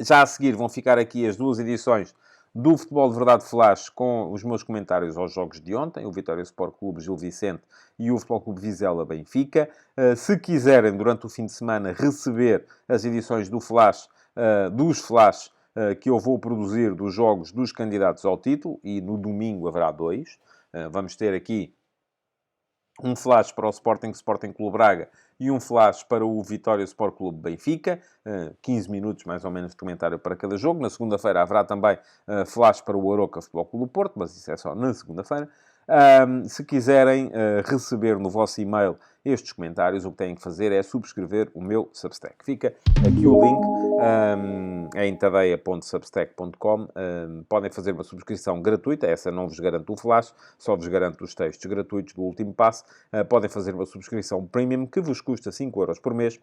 [SPEAKER 2] já a seguir vão ficar aqui as duas edições do Futebol de Verdade Flash com os meus comentários aos jogos de ontem, o Vitória Sport Clube Gil Vicente e o Futebol Clube Vizela Benfica. Se quiserem, durante o fim de semana, receber as edições do Flash, dos Flash que eu vou produzir dos jogos dos candidatos ao título, e no domingo haverá 2. Vamos ter aqui um flash para o Sporting Clube Braga e um flash para o Vitória Sport Clube Benfica. 15 minutos, mais ou menos, de comentário para cada jogo. Na segunda-feira haverá também flash para o Aroca Futebol Clube do Porto, mas isso é só na segunda-feira. Se quiserem receber no vosso e-mail estes comentários, o que têm que fazer é subscrever o meu Substack. Fica aqui o link, é em tadeia.substack.com. Podem fazer uma subscrição gratuita, essa não vos garante o flash, só vos garante os textos gratuitos do último passo. Podem fazer uma subscrição premium, que vos custa 5€ por mês,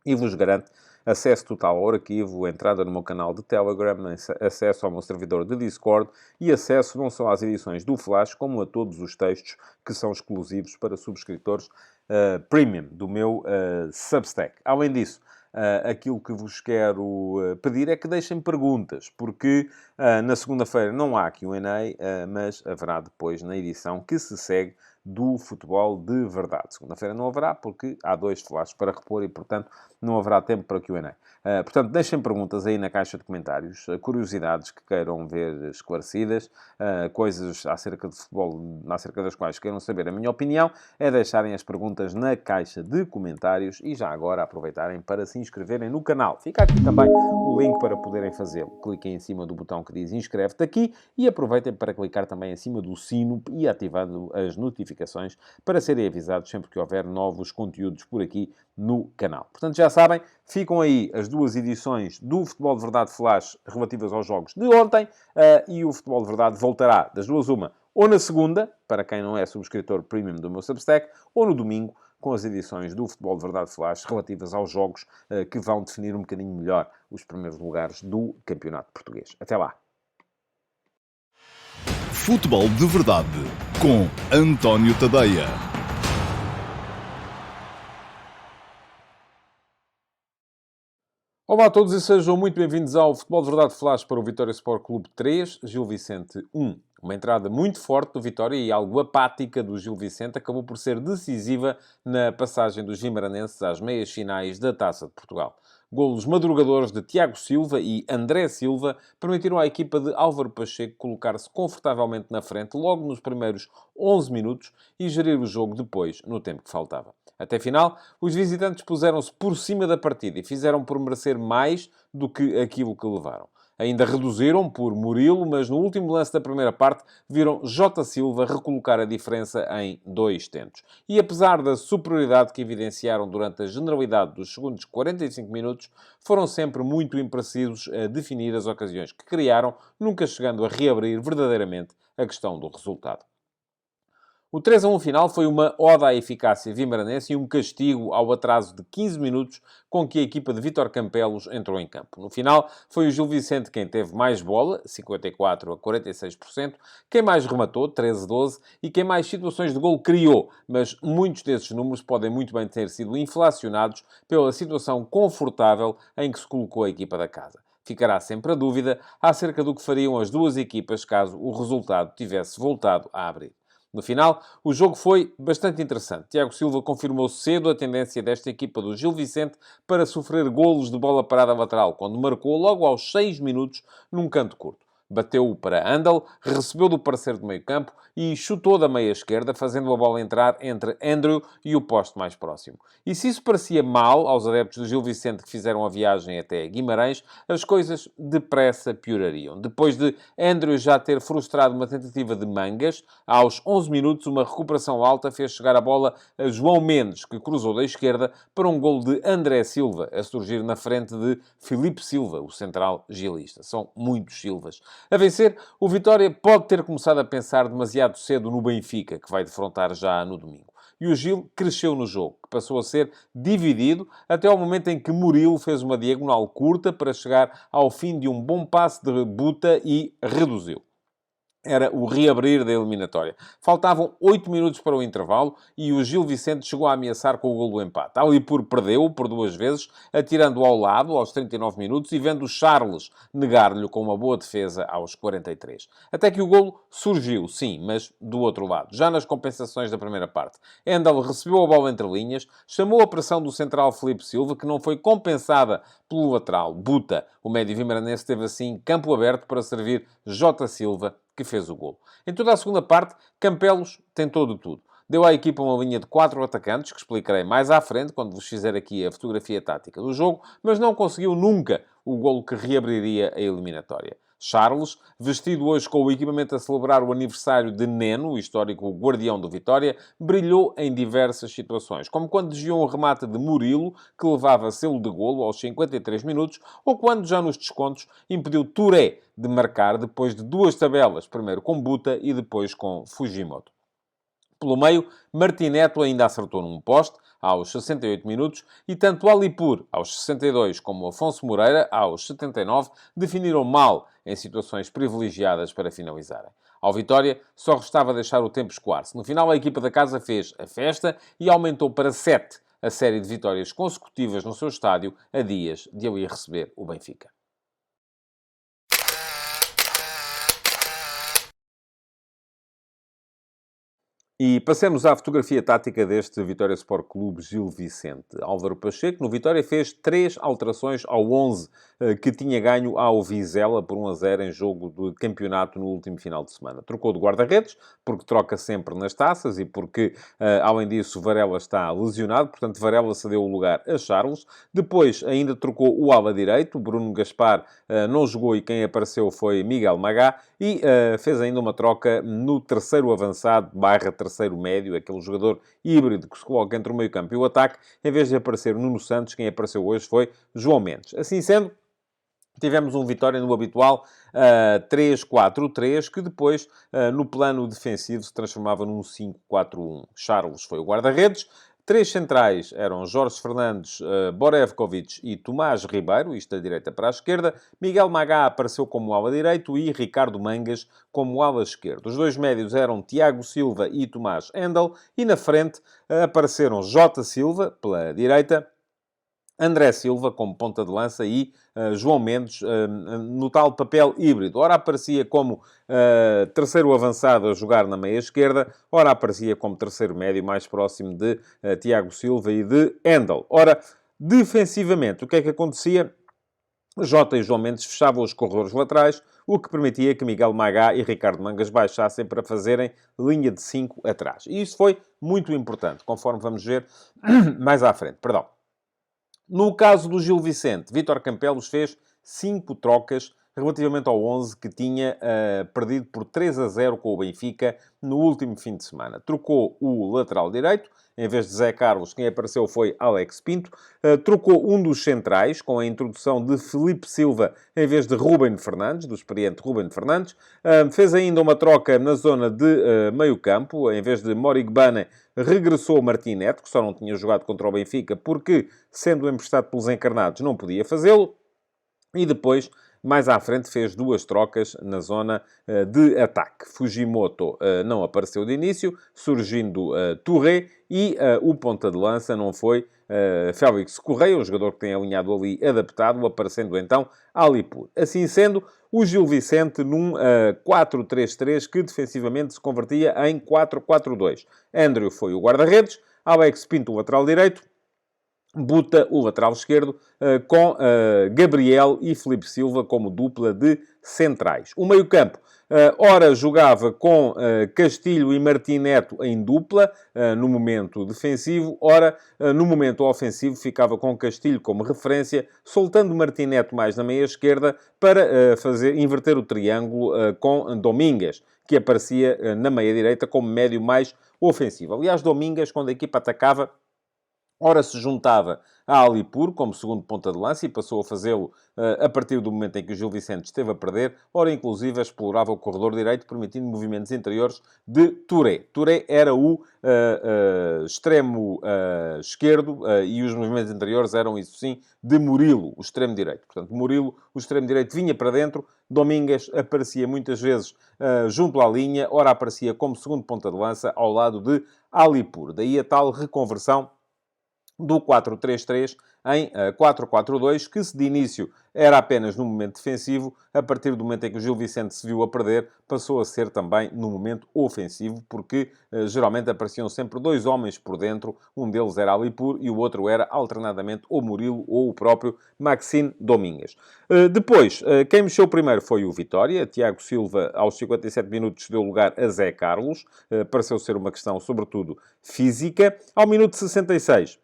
[SPEAKER 2] e vos garante acesso total ao arquivo, entrada no meu canal de Telegram, acesso ao meu servidor de Discord e acesso não só às edições do Flash, como a todos os textos que são exclusivos para subscritores premium do meu Substack. Além disso, aquilo que vos quero pedir é que deixem perguntas, porque na segunda-feira não há Q&A, mas haverá depois na edição que se segue do Futebol de Verdade. Segunda-feira não haverá, porque há 2 flashes para repor e, portanto, não haverá tempo para Q&A. Portanto, deixem perguntas aí na caixa de comentários, curiosidades que queiram ver esclarecidas, coisas acerca de futebol, acerca das quais queiram saber a minha opinião, é deixarem as perguntas na caixa de comentários e já agora aproveitarem para se inscreverem no canal. Fica aqui também o link para poderem fazê-lo. Cliquem em cima do botão que diz inscreve-te aqui e aproveitem para clicar também em cima do sino e ativando as notificações para serem avisados sempre que houver novos conteúdos por aqui no canal. Portanto, já sabem, ficam aí as 2 edições do Futebol de Verdade Flash relativas aos jogos de ontem, e o Futebol de Verdade voltará das 2 uma, ou na segunda, para quem não é subscritor premium do meu Substack, ou no domingo, com as edições do Futebol de Verdade Flash relativas aos jogos que vão definir um bocadinho melhor os primeiros lugares do Campeonato Português. Até lá!
[SPEAKER 1] Futebol de Verdade com António Tadeia.
[SPEAKER 2] Olá a todos e sejam muito bem-vindos ao Futebol de Verdade Flash para o Vitória Sport Clube 3, Gil Vicente 1. Uma entrada muito forte do Vitória e algo apática do Gil Vicente acabou por ser decisiva na passagem dos vimaranenses às meias finais da Taça de Portugal. Golos madrugadores de Tiago Silva e André Silva permitiram à equipa de Álvaro Pacheco colocar-se confortavelmente na frente logo nos primeiros 11 minutos e gerir o jogo depois, no tempo que faltava. Até final, os visitantes puseram-se por cima da partida e fizeram por merecer mais do que aquilo que levaram. Ainda reduziram por Murilo, mas no último lance da primeira parte viram Jota Silva recolocar a diferença em 2 tentos. E apesar da superioridade que evidenciaram durante a generalidade dos segundos 45 minutos, foram sempre muito imprecisos a definir as ocasiões que criaram, nunca chegando a reabrir verdadeiramente a questão do resultado. O 3-1 final foi uma oda à eficácia vimaranense e um castigo ao atraso de 15 minutos com que a equipa de Vítor Campelos entrou em campo. No final, foi o Gil Vicente quem teve mais bola, 54% a 46%, quem mais rematou, 13-12%, e quem mais situações de golo criou, mas muitos desses números podem muito bem ter sido inflacionados pela situação confortável em que se colocou a equipa da casa. Ficará sempre a dúvida acerca do que fariam as duas equipas caso o resultado tivesse voltado a abrir. No final, o jogo foi bastante interessante. Tiago Silva confirmou cedo a tendência desta equipa do Gil Vicente para sofrer golos de bola parada lateral, quando marcou logo aos 6 minutos num canto curto. bateu-o para Andal, recebeu do parceiro de meio campo e chutou da meia esquerda, fazendo a bola entrar entre Andrew e o poste mais próximo. E se isso parecia mal aos adeptos do Gil Vicente que fizeram a viagem até Guimarães, as coisas depressa piorariam. Depois de Andrew já ter frustrado uma tentativa de Mangas, aos 11 minutos uma recuperação alta fez chegar a bola a João Mendes, que cruzou da esquerda para um golo de André Silva, a surgir na frente de Filipe Silva, o central gilista. São muitos Silvas. A vencer, o Vitória pode ter começado a pensar demasiado cedo no Benfica, que vai defrontar já no domingo. E o Gil cresceu no jogo, que passou a ser dividido até ao momento em que Murilo fez uma diagonal curta para chegar ao fim de um bom passe de Buta e reduziu. Era o reabrir da eliminatória. Faltavam 8 minutos para o intervalo e o Gil Vicente chegou a ameaçar com o golo do empate. Alipur perdeu por 2 vezes, atirando ao lado aos 39 minutos e vendo o Charles negar-lhe com uma boa defesa aos 43. Até que o golo surgiu, sim, mas do outro lado, já nas compensações da primeira parte. Endel recebeu a bola entre linhas, chamou a pressão do central Filipe Silva, que não foi compensada pelo lateral Buta. O médio vimaranense teve assim campo aberto para servir Jota Silva, que fez o golo. Em toda a segunda parte, Campelos tentou de tudo. Deu à equipa uma linha de 4 atacantes, que explicarei mais à frente, quando vos fizer aqui a fotografia tática do jogo, mas não conseguiu nunca o golo que reabriria a eliminatória. Charles, vestido hoje com o equipamento a celebrar o aniversário de Neno, o histórico guardião do Vitória, brilhou em diversas situações, como quando desviou um remate de Murilo, que levava selo de golo aos 53 minutos, ou quando, já nos descontos, impediu Touré de marcar depois de 2 tabelas, primeiro com Buta e depois com Fujimoto. Pelo meio, Martineto ainda acertou num poste, aos 68 minutos, e tanto Alipur, aos 62, como Afonso Moreira, aos 79, definiram mal em situações privilegiadas para finalizarem. Ao Vitória, só restava deixar o tempo escoar-se. No final, a equipa da casa fez a festa e aumentou para 7 a série de vitórias consecutivas no seu estádio, a dias de ali receber o Benfica. E passemos à fotografia tática deste Vitória Sport Clube Gil Vicente. Álvaro Pacheco, no Vitória, fez 3 alterações ao 11 que tinha ganho ao Vizela por 1-0 em jogo de campeonato no último final de semana. Trocou de guarda-redes, porque troca sempre nas taças e porque, além disso, Varela está lesionado. Portanto, Varela cedeu o lugar a Charles. Depois, ainda trocou o ala direito. Bruno Gaspar não jogou e quem apareceu foi Miguel Magá. E fez ainda uma troca no terceiro avançado, terceiro médio, aquele jogador híbrido que se coloca entre o meio-campo e o ataque. Em vez de aparecer Nuno Santos, quem apareceu hoje foi João Mendes. Assim sendo, tivemos um Vitória no habitual 3-4-3, que depois, no plano defensivo, se transformava num 5-4-1. Charles foi o guarda-redes. 3 centrais eram Jorge Fernandes, Borevkovic e Tomás Ribeiro, isto da direita para a esquerda. Miguel Magá apareceu como ala direito e Ricardo Mangas como ala esquerdo. Os 2 médios eram Tiago Silva e Tomás Endel. E na frente apareceram Jota Silva, pela direita, André Silva como ponta de lança e João Mendes no tal papel híbrido. Ora aparecia como terceiro avançado a jogar na meia esquerda, ora aparecia como terceiro médio mais próximo de Tiago Silva e de Endel. Ora, defensivamente, o que é que acontecia? Jota e João Mendes fechavam os corredores laterais, o que permitia que Miguel Magá e Ricardo Mangas baixassem para fazerem linha de 5 atrás. E isso foi muito importante, conforme vamos ver mais à frente. Perdão. No caso do Gil Vicente, Vítor Campelos fez 5 trocas relativamente ao 11 que tinha perdido por 3-0 com o Benfica no último fim de semana. Trocou o lateral direito, em vez de Zé Carlos, quem apareceu foi Alex Pinto. Trocou um dos centrais, com a introdução de Filipe Silva, em vez de Ruben Fernandes, do experiente Ruben Fernandes. Fez ainda uma troca na zona de meio-campo, em vez de Morigbane, regressou Martim Neto, que só não tinha jogado contra o Benfica, porque, sendo emprestado pelos encarnados, não podia fazê-lo. E depois, mais à frente, fez 2 trocas na zona de ataque. Fujimoto não apareceu de início, surgindo Touré, e o ponta de lança não foi Félix Correia, um jogador que tem alinhado ali adaptado, aparecendo então Alipur. Assim sendo, o Gil Vicente num 4-3-3 que defensivamente se convertia em 4-4-2. Andrew foi o guarda-redes, Alex Pinto o lateral direito, Buta, o lateral esquerdo, com Gabriel e Filipe Silva como dupla de centrais. O meio-campo, ora jogava com Castilho e Martim Neto em dupla, no momento defensivo, ora, no momento ofensivo, ficava com Castilho como referência, soltando Martim Neto mais na meia esquerda para inverter o triângulo com Domingues, que aparecia na meia direita como médio mais ofensivo. Aliás, Domingues, quando a equipa atacava, ora se juntava a Alipur como segundo ponta de lança e passou a fazê-lo a partir do momento em que o Gil Vicente esteve a perder, ora inclusive explorava o corredor direito, permitindo movimentos interiores de Touré. Touré era o extremo esquerdo e os movimentos interiores eram, isso sim, de Murilo, o extremo direito. Portanto, Murilo, o extremo direito, vinha para dentro, Domingues aparecia muitas vezes junto à linha, ora aparecia como segundo ponta de lança ao lado de Alipur. Daí a tal reconversão do 4-3-3 em 4-4-2, que se de início era apenas no momento defensivo, a partir do momento em que o Gil Vicente se viu a perder, passou a ser também no momento ofensivo, porque geralmente apareciam sempre dois homens por dentro, um deles era Alipur e o outro era alternadamente ou Murilo ou o próprio Maxime Domingues. Depois, quem mexeu primeiro foi o Vitória. Tiago Silva, aos 57 minutos, deu lugar a Zé Carlos. Pareceu ser uma questão, sobretudo, física. Ao minuto 66,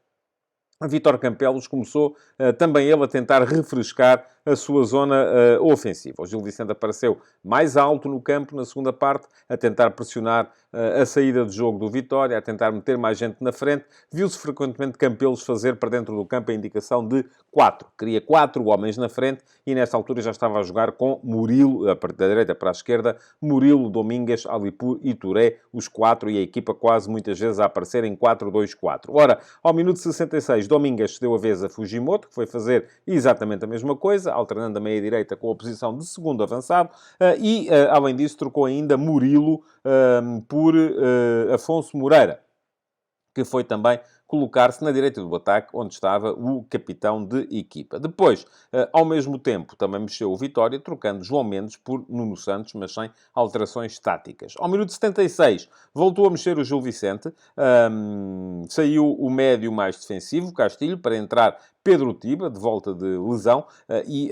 [SPEAKER 2] Vítor Campelos começou também ele a tentar refrescar a sua zona ofensiva. O Gil Vicente apareceu mais alto no campo na segunda parte, a tentar pressionar a saída de jogo do Vitória, a tentar meter mais gente na frente. Viu-se frequentemente Campelos fazer para dentro do campo a indicação de 4. Queria 4 homens na frente e nesta altura já estava a jogar com Murilo, a partir da direita para a esquerda, Murilo, Domingues, Alipur e Touré, os 4, e a equipa quase muitas vezes a aparecer em 4-2-4. Ora, ao minuto 66, Domingues cedeu a vez a Fujimoto, que foi fazer exatamente a mesma coisa, alternando a meia-direita com a posição de segundo avançado, e, além disso, trocou ainda Murilo por Afonso Moreira, que foi também colocar-se na direita do ataque, onde estava o capitão de equipa. Depois, ao mesmo tempo, também mexeu o Vitória, trocando João Mendes por Nuno Santos, mas sem alterações táticas. Ao minuto 76, voltou a mexer o Gil Vicente, saiu o médio mais defensivo, Castilho, para entrar Pedro Tiba, de volta de lesão, e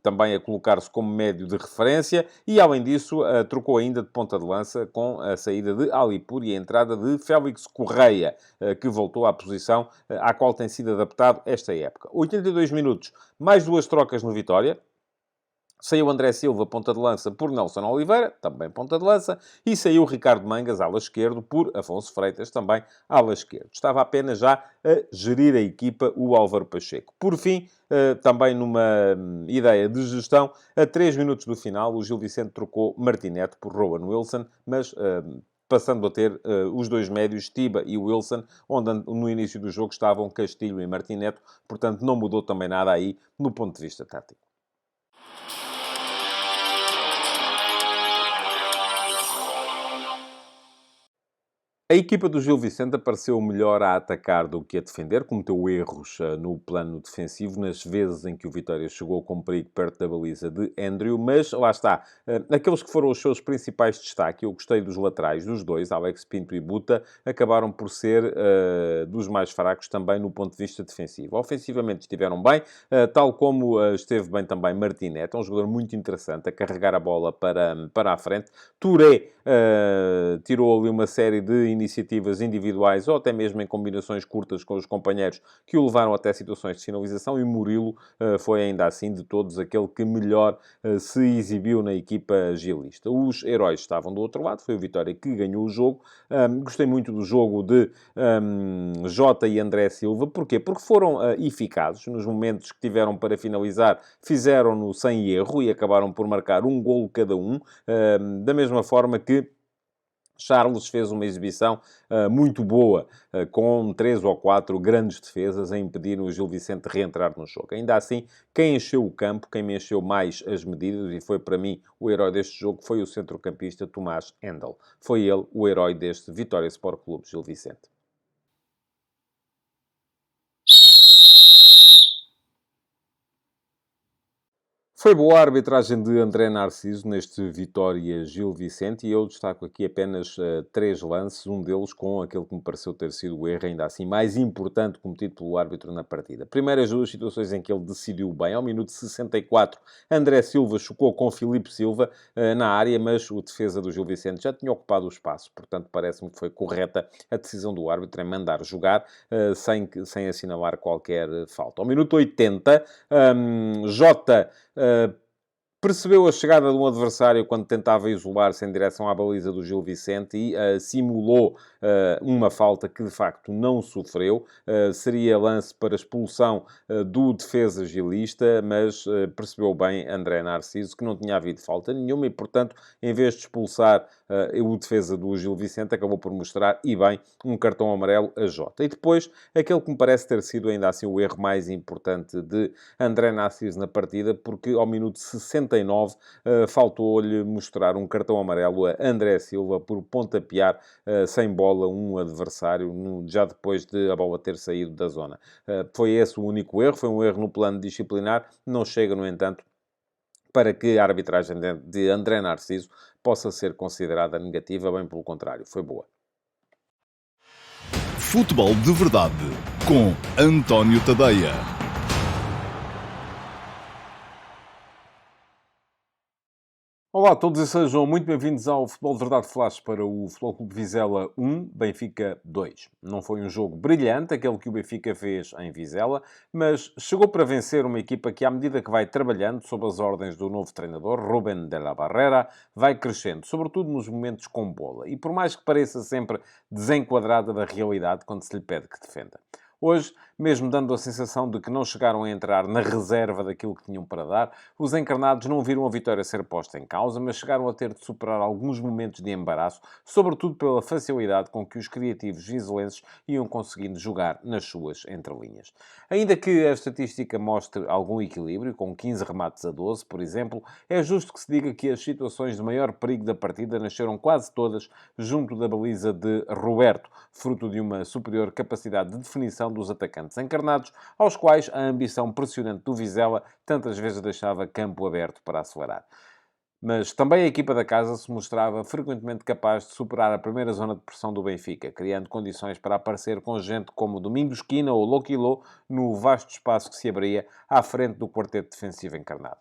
[SPEAKER 2] também a colocar-se como médio de referência, e além disso, trocou ainda de ponta de lança com a saída de Alipur e a entrada de Félix Correia, que voltou à posição à qual tem sido adaptado esta época. 82 minutos, mais duas trocas no Vitória. Saiu André Silva, ponta de lança, por Nelson Oliveira, também ponta de lança, e saiu Ricardo Mangas, ala esquerdo, por Afonso Freitas, também ala esquerdo. Estava apenas já a gerir a equipa o Álvaro Pacheco. Por fim, também numa ideia de gestão, a 3 minutos do final, o Gil Vicente trocou Martinete por Rowan Wilson, mas passando a ter os dois médios, Tiba e Wilson, onde no início do jogo estavam Castilho e Martinete, portanto não mudou também nada aí no ponto de vista tático. A equipa do Gil Vicente apareceu melhor a atacar do que a defender, cometeu erros no plano defensivo, nas vezes em que o Vitória chegou com perigo perto da baliza de Andrew, mas lá está, aqueles que foram os seus principais destaques, eu gostei dos laterais, dos dois, Alex Pinto e Buta, acabaram por ser dos mais fracos também no ponto de vista defensivo. Ofensivamente estiveram bem, tal como esteve bem também Martinete, é um jogador muito interessante, a carregar a bola para a frente. Touré tirou ali uma série de iniciativas individuais ou até mesmo em combinações curtas com os companheiros que o levaram até situações de finalização, e Murilo foi ainda assim de todos aquele que melhor se exibiu na equipa gilista. Os heróis estavam do outro lado, foi o Vitória que ganhou o jogo. Gostei muito do jogo de Jota e André Silva. Porquê? Porque foram eficazes nos momentos que tiveram para finalizar, fizeram-no sem erro e acabaram por marcar um golo cada um, da mesma forma que Charles fez uma exibição muito boa, com 3 ou 4 grandes defesas a impedir o Gil Vicente de reentrar no jogo. Ainda assim, quem encheu o campo, quem me encheu mais as medidas, e foi para mim o herói deste jogo, foi o centrocampista Tomás Hendel. Foi ele o herói deste Vitória Sport Clube Gil Vicente. Foi boa a arbitragem de André Narciso neste Vitória Gil Vicente e eu destaco aqui apenas 3 lances, um deles com aquele que me pareceu ter sido o erro ainda assim mais importante cometido pelo árbitro na partida. Primeiras duas situações em que ele decidiu bem, ao minuto 64, André Silva chocou com Filipe Silva na área, mas o defesa do Gil Vicente já tinha ocupado o espaço, portanto parece-me que foi correta a decisão do árbitro em mandar jogar sem assinalar qualquer falta. Ao minuto 80, Jota percebeu a chegada de um adversário quando tentava isolar-se em direção à baliza do Gil Vicente e simulou uma falta que, de facto, não sofreu. Seria lance para expulsão do defesa gilista, mas percebeu bem André Narciso que não tinha havido falta nenhuma e, portanto, em vez de expulsar o defesa do Gil Vicente, acabou por mostrar, e bem, um cartão amarelo a Jota. E depois, aquele que me parece ter sido ainda assim o erro mais importante de André Narciso na partida, porque ao minuto 69 faltou-lhe mostrar um cartão amarelo a André Silva por pontapear sem bola um adversário, já depois de a bola ter saído da zona. Foi esse o único erro, foi um erro no plano disciplinar, não chega, no entanto, para que a arbitragem de André Narciso possa ser considerada negativa, bem pelo contrário, foi boa.
[SPEAKER 1] Futebol de Verdade com António Tadeia.
[SPEAKER 2] Olá a todos e sejam muito bem-vindos ao Futebol de Verdade Flash para o Futebol Clube Vizela 1, Benfica 2. Não foi um jogo brilhante, aquele que o Benfica fez em Vizela, mas chegou para vencer uma equipa que, à medida que vai trabalhando sob as ordens do novo treinador, Rubén de la Barrera, vai crescendo, sobretudo nos momentos com bola. E por mais que pareça sempre desenquadrada da realidade quando se lhe pede que defenda. Hoje, mesmo dando a sensação de que não chegaram a entrar na reserva daquilo que tinham para dar, os encarnados não viram a vitória ser posta em causa, mas chegaram a ter de superar alguns momentos de embaraço, sobretudo pela facilidade com que os criativos vizelenses iam conseguindo jogar nas suas entrelinhas. Ainda que a estatística mostre algum equilíbrio, com 15 remates a 12, por exemplo, é justo que se diga que as situações de maior perigo da partida nasceram quase todas junto da baliza de Roberto, fruto de uma superior capacidade de definição dos atacantes encarnados, aos quais a ambição pressionante do Vizela tantas vezes deixava campo aberto para acelerar. Mas também a equipa da casa se mostrava frequentemente capaz de superar a primeira zona de pressão do Benfica, criando condições para aparecer com gente como Domingos Quina ou Loquilô no vasto espaço que se abria à frente do quarteto defensivo encarnado.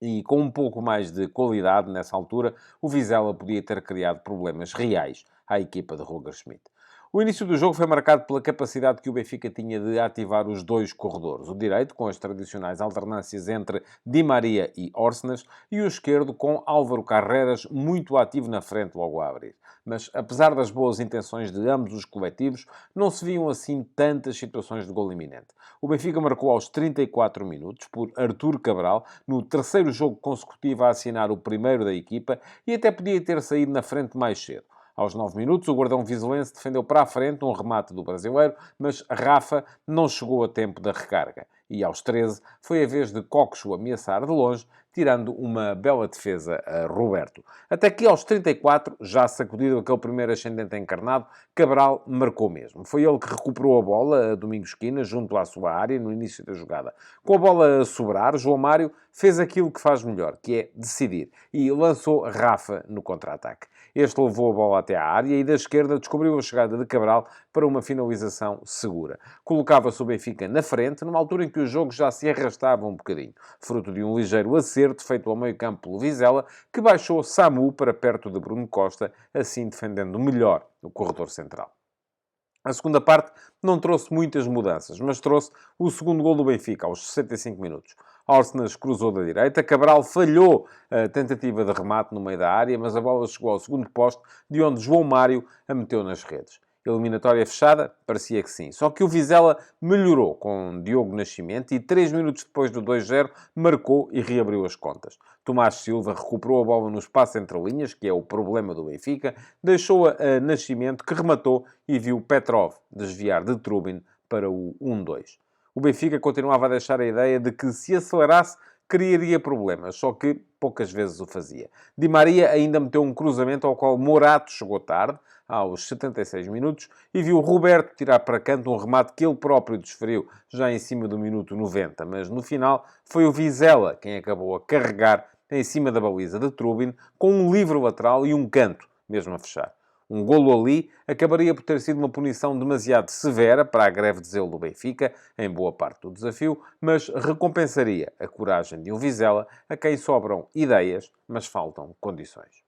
[SPEAKER 2] E com um pouco mais de qualidade nessa altura, o Vizela podia ter criado problemas reais à equipa de Roger Schmidt. O início do jogo foi marcado pela capacidade que o Benfica tinha de ativar os dois corredores. O direito, com as tradicionais alternâncias entre Di Maria e Orsnes, e o esquerdo, com Álvaro Carreras muito ativo na frente logo a abrir. Mas, apesar das boas intenções de ambos os coletivos, não se viam assim tantas situações de gol iminente. O Benfica marcou aos 34 minutos, por Artur Cabral, no terceiro jogo consecutivo a assinar o primeiro da equipa, e até podia ter saído na frente mais cedo. Aos 9 minutos, o guardão vizelense defendeu para a frente um remate do brasileiro, mas Rafa não chegou a tempo da recarga. E aos 13, foi a vez de Coxo ameaçar de longe, tirando uma bela defesa a Roberto. Até que aos 34, já sacudido aquele primeiro ascendente encarnado, Cabral marcou mesmo. Foi ele que recuperou a bola a Domingos Quina, junto à sua área, no início da jogada. Com a bola a sobrar, João Mário fez aquilo que faz melhor, que é decidir, e lançou Rafa no contra-ataque. Este levou a bola até à área e da esquerda descobriu a chegada de Cabral para uma finalização segura. Colocava-se o Benfica na frente, numa altura em que o jogo já se arrastava um bocadinho, fruto de um ligeiro acerto feito ao meio-campo pelo Vizela, que baixou Samu para perto de Bruno Costa, assim defendendo melhor o corredor central. A segunda parte não trouxe muitas mudanças, mas trouxe o segundo gol do Benfica, aos 65 minutos. Orsnes cruzou da direita, Cabral falhou a tentativa de remate no meio da área, mas a bola chegou ao segundo poste, de onde João Mário a meteu nas redes. Eliminatória fechada? Parecia que sim. Só que o Vizela melhorou com Diogo Nascimento e 3 minutos depois do 2-0 marcou e reabriu as contas. Tomás Silva recuperou a bola no espaço entre linhas, que é o problema do Benfica, deixou-a a Nascimento, que rematou e viu Petrov desviar de Trubin para o 1-2. O Benfica continuava a deixar a ideia de que, se acelerasse, criaria problemas, só que poucas vezes o fazia. Di Maria ainda meteu um cruzamento ao qual Morato chegou tarde, aos 76 minutos, e viu Roberto tirar para canto um remate que ele próprio desferiu já em cima do minuto 90. Mas no final foi o Vizela quem acabou a carregar em cima da baliza de Trubin, com um livre lateral e um canto, mesmo a fechar. Um golo ali acabaria por ter sido uma punição demasiado severa para a greve de zelo do Benfica, em boa parte do desafio, mas recompensaria a coragem de um Vizela a quem sobram ideias, mas faltam condições.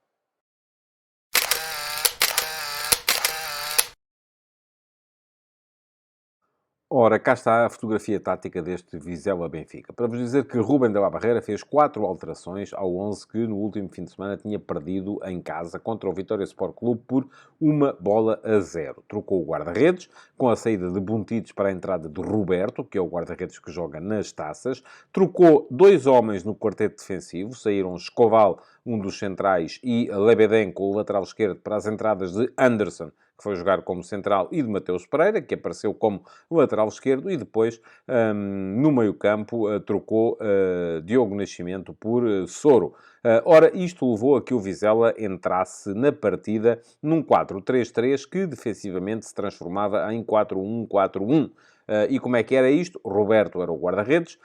[SPEAKER 2] Ora, cá está a fotografia tática deste Vizela Benfica. Para vos dizer que Rúben de la Barrera fez 4 alterações ao 11 que no último fim de semana tinha perdido em casa contra o Vitória Sport Clube por 1-0. Trocou o guarda-redes, com a saída de Buntites para a entrada de Roberto, que é o guarda-redes que joga nas taças. Trocou 2 homens no quarteto defensivo, saíram Escoval, um dos centrais, e Lebedenko, o lateral esquerdo, para as entradas de Anderson, que foi jogar como central, e de Mateus Pereira, que apareceu como lateral esquerdo, e depois, no meio-campo, trocou Diogo Nascimento por Soro. Ora, isto levou a que o Vizela entrasse na partida num 4-3-3 que defensivamente se transformava em 4-1-4-1. E como é que era isto? Roberto era o guarda-redes,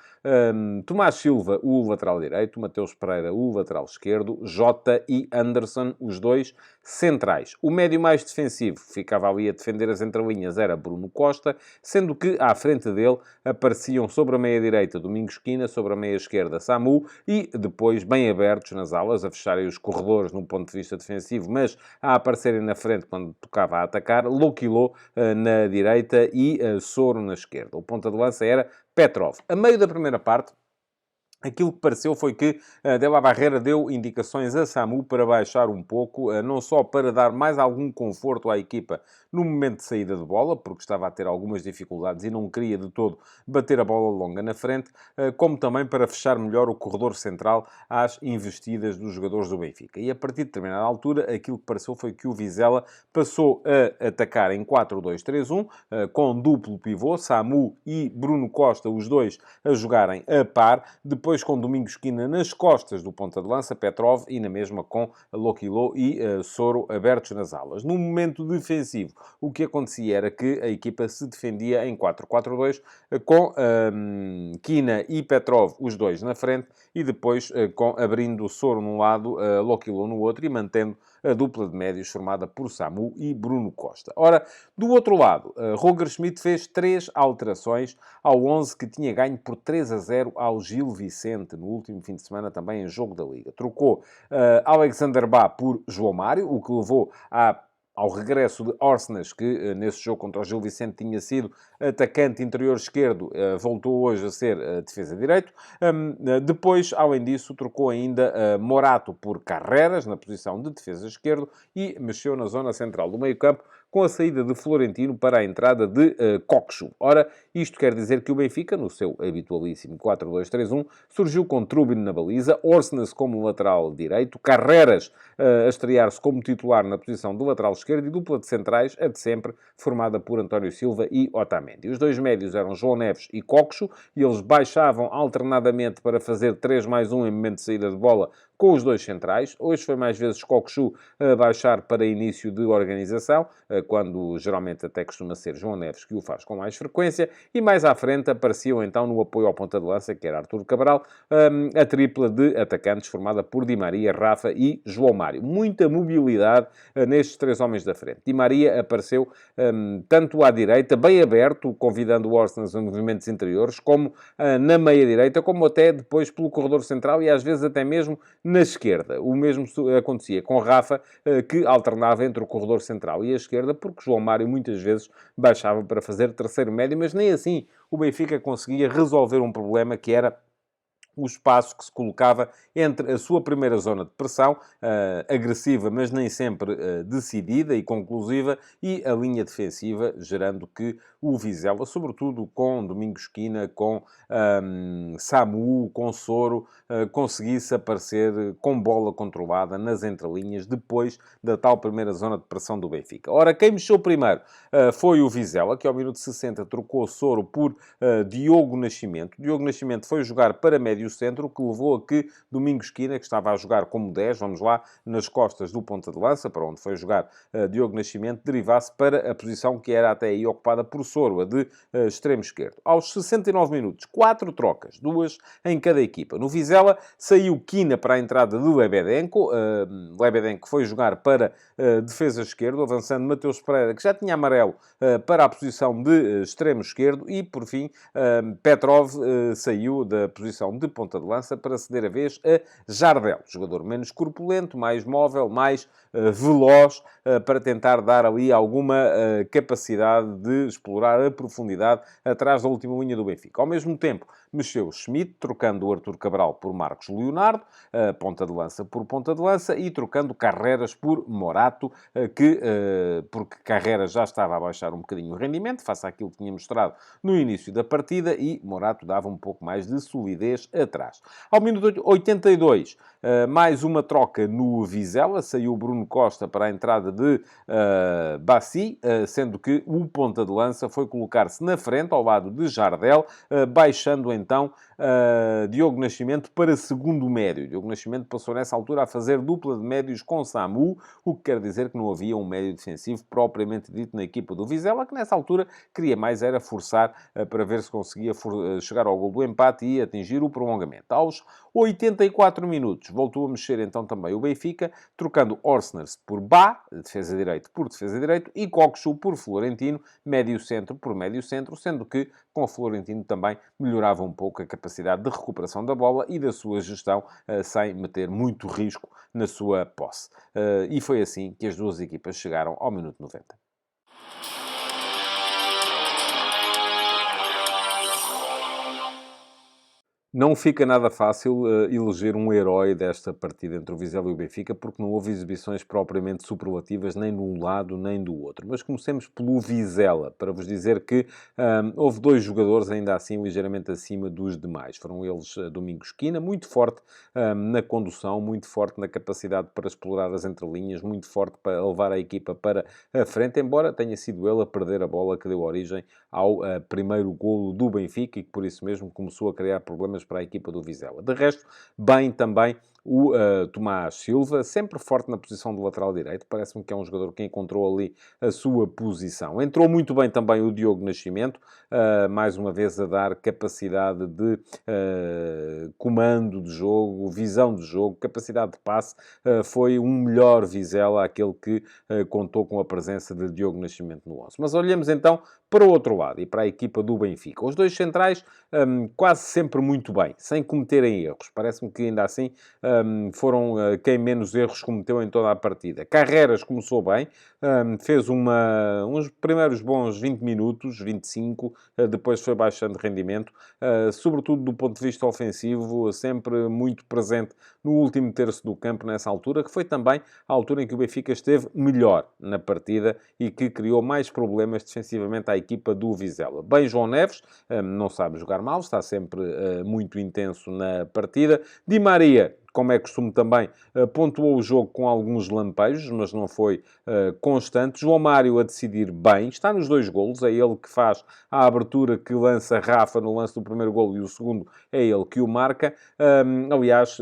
[SPEAKER 2] Tomás Silva, o lateral direito, Mateus Pereira, o lateral esquerdo, Jota e Anderson, os dois centrais. O médio mais defensivo, ficava ali a defender as entrelinhas, era Bruno Costa, sendo que à frente dele apareciam sobre a meia-direita Domingos Quina, sobre a meia-esquerda Samu, e depois bem abertos nas alas, a fecharem os corredores num ponto de vista defensivo, mas a aparecerem na frente quando tocava a atacar, Loquilô na direita e Soro na esquerda. O ponta de lança era Petrov. A meio da primeira parte, aquilo que pareceu foi que De La Barrera deu indicações a Samu para baixar um pouco, não só para dar mais algum conforto à equipa no momento de saída de bola, porque estava a ter algumas dificuldades e não queria de todo bater a bola longa na frente, como também para fechar melhor o corredor central às investidas dos jogadores do Benfica. E a partir de determinada altura, aquilo que pareceu foi que o Vizela passou a atacar em 4-2-3-1, com duplo pivô, Samu e Bruno Costa, os dois a jogarem a par, depois com Domingos Quina nas costas do ponta de lança, Petrov, e na mesma com Loquilô e Soro abertos nas alas. No momento defensivo, o que acontecia era que a equipa se defendia em 4-4-2, com Quina e Petrov, os dois na frente, e depois abrindo Soro num lado, Loquilô no outro, e mantendo a dupla de médios formada por Samu e Bruno Costa. Ora, do outro lado, Roger Schmidt fez 3 alterações ao 11 que tinha ganho por 3-0 ao Gil Vicente no último fim de semana, também em jogo da Liga. Trocou Alexander Bá por João Mário, o que levou ao regresso de Orsnes, que nesse jogo contra o Gil Vicente tinha sido atacante interior esquerdo, voltou hoje a ser defesa direito. Depois, além disso, trocou ainda Morato por Carreras, na posição de defesa esquerdo, e mexeu na zona central do meio-campo, com a saída de Florentino para a entrada de Coxo. Ora, isto quer dizer que o Benfica, no seu habitualíssimo 4-2-3-1, surgiu com Trubin na baliza, Orsnes como lateral direito, Carreras a estrear-se como titular na posição do lateral esquerdo e dupla de centrais, a de sempre, formada por António Silva e Otamendi. Os dois médios eram João Neves e Coxo, e eles baixavam alternadamente para fazer 3+1 em momento de saída de bola com os dois centrais. Hoje foi mais vezes Coxo a baixar para início de organização, quando geralmente até costuma ser João Neves que o faz com mais frequência, e mais à frente apareciam então no apoio ao ponta de lança, que era Artur Cabral, a tripla de atacantes formada por Di Maria, Rafa e João Mário. Muita mobilidade nestes 3 homens da frente. Di Maria apareceu tanto à direita, bem aberto, convidando o Orsnes a movimentos interiores, como na meia-direita, como até depois pelo corredor central e às vezes até mesmo na esquerda. O mesmo acontecia com Rafa, que alternava entre o corredor central e a esquerda, porque João Mário muitas vezes baixava para fazer terceiro médio, mas nem assim o Benfica conseguia resolver um problema que era o espaço que se colocava entre a sua primeira zona de pressão, agressiva, mas nem sempre decidida e conclusiva, e a linha defensiva, gerando que o Vizela, sobretudo com Domingos Quina, com Samu, com Soro, conseguisse aparecer com bola controlada nas entrelinhas depois da tal primeira zona de pressão do Benfica. Ora, quem mexeu primeiro foi o Vizela, que ao minuto 60 trocou Soro por Diogo Nascimento. Diogo Nascimento foi jogar para médio centro, o que levou a que Domingos Quina, que estava a jogar como 10, vamos lá, nas costas do ponta de lança, para onde foi jogar Diogo Nascimento, derivasse para a posição que era até aí ocupada por Soro, a de extremo esquerdo. Aos 69 minutos, 4 trocas, 2 em cada equipa. No Vizela, saiu Quina para a entrada de Lebedenko. Lebedenko foi jogar para defesa esquerdo, avançando Mateus Pereira, que já tinha amarelo, para a posição de extremo esquerdo. E, por fim, Petrov saiu da posição de ponta de lança para ceder a vez a Jardel, jogador menos corpulento, mais móvel, mais veloz, para tentar dar ali alguma capacidade de explorar a profundidade atrás da última linha do Benfica. Ao mesmo tempo, mexeu Schmidt, trocando o Arthur Cabral por Marcos Leonardo, ponta de lança por ponta de lança, e trocando Carreras por Morato, porque Carreras já estava a baixar um bocadinho o rendimento, face àquilo que tinha mostrado no início da partida, e Morato dava um pouco mais de solidez atrás. Ao minuto 82, mais uma troca no Vizela, saiu Bruno Costa para a entrada de Bassi, sendo que o ponta de lança foi colocar-se na frente, ao lado de Jardel, baixando então Diogo Nascimento para segundo médio. Diogo Nascimento passou nessa altura a fazer dupla de médios com Samu, o que quer dizer que não havia um médio defensivo propriamente dito na equipa do Vizela, que nessa altura queria mais era forçar para ver se conseguia chegar ao gol do empate e atingir o prolongamento. Aos 84 minutos voltou a mexer então também o Benfica, trocando Orsners por Bá, defesa direito por defesa direito, e Coxu por Florentino, médio centro por médio centro, sendo que com o Florentino também melhorava um pouco a capacidade de recuperação da bola e da sua gestão, sem meter muito risco na sua posse. E foi assim que as duas equipas chegaram ao minuto 90. Não fica nada fácil eleger um herói desta partida entre o Vizela e o Benfica, porque não houve exibições propriamente superlativas nem de um lado nem do outro. Mas comecemos pelo Vizela, para vos dizer que houve dois jogadores ainda assim ligeiramente acima dos demais. Foram eles Domingos Quina, muito forte na condução, muito forte na capacidade para explorar as entrelinhas, muito forte para levar a equipa para a frente, embora tenha sido ele a perder a bola que deu origem ao primeiro golo do Benfica e que por isso mesmo começou a criar problemas para a equipa do Vizela. De resto, bem também o Tomás Silva, sempre forte na posição do lateral direito. Parece-me que é um jogador que encontrou ali a sua posição. Entrou muito bem também o Diogo Nascimento, mais uma vez a dar capacidade de comando de jogo, visão de jogo, capacidade de passe. Foi um melhor Vizela, aquele que contou com a presença de Diogo Nascimento no 11. Mas olhemos então para o outro lado e para a equipa do Benfica. Os dois centrais quase sempre muito bem, sem cometerem erros. Parece-me que ainda assim foram quem menos erros cometeu em toda a partida. Carreras começou bem, fez uns primeiros bons 20 minutos, 25, depois foi baixando de rendimento, sobretudo do ponto de vista ofensivo, sempre muito presente no último terço do campo nessa altura, que foi também a altura em que o Benfica esteve melhor na partida e que criou mais problemas defensivamente à equipa do Vizela. Bem, João Neves, não sabe jogar mal, está sempre muito intenso na partida. Di Maria, como é costume também, pontuou o jogo com alguns lampejos, mas não foi constante. João Mário a decidir bem, está nos dois golos, é ele que faz a abertura que lança Rafa no lance do primeiro golo e o segundo é ele que o marca. Aliás,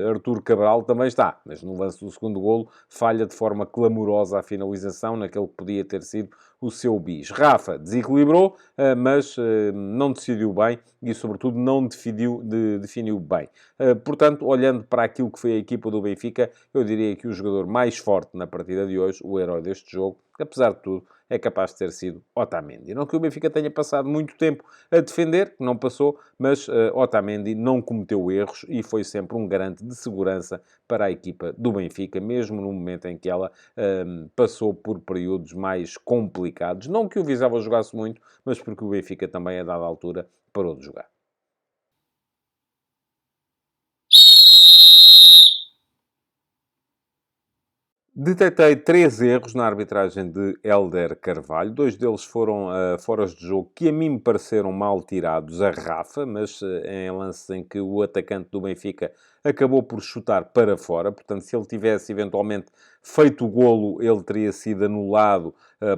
[SPEAKER 2] Arthur Cabral também está, mas no lance do segundo golo falha de forma clamorosa a finalização, naquele que podia ter sido o seu bis. Rafa desequilibrou, mas não decidiu bem e, sobretudo, não definiu bem. Portanto, olhando para aquilo que foi a equipa do Benfica, eu diria que o jogador mais forte na partida de hoje, o herói deste jogo, apesar de tudo, é capaz de ter sido Otamendi. Não que o Benfica tenha passado muito tempo a defender, não passou, mas Otamendi não cometeu erros e foi sempre um garante de segurança para a equipa do Benfica, mesmo no momento em que ela passou por períodos mais complicados. Não que o Vizela jogasse muito, mas porque o Benfica também, a dada altura, parou de jogar. Detetei 3 erros na arbitragem de Hélder Carvalho. 2 deles foram foras de jogo que a mim me pareceram mal tirados a Rafa, mas em lances em que o atacante do Benfica acabou por chutar para fora. Portanto, se ele tivesse eventualmente feito o golo, ele teria sido anulado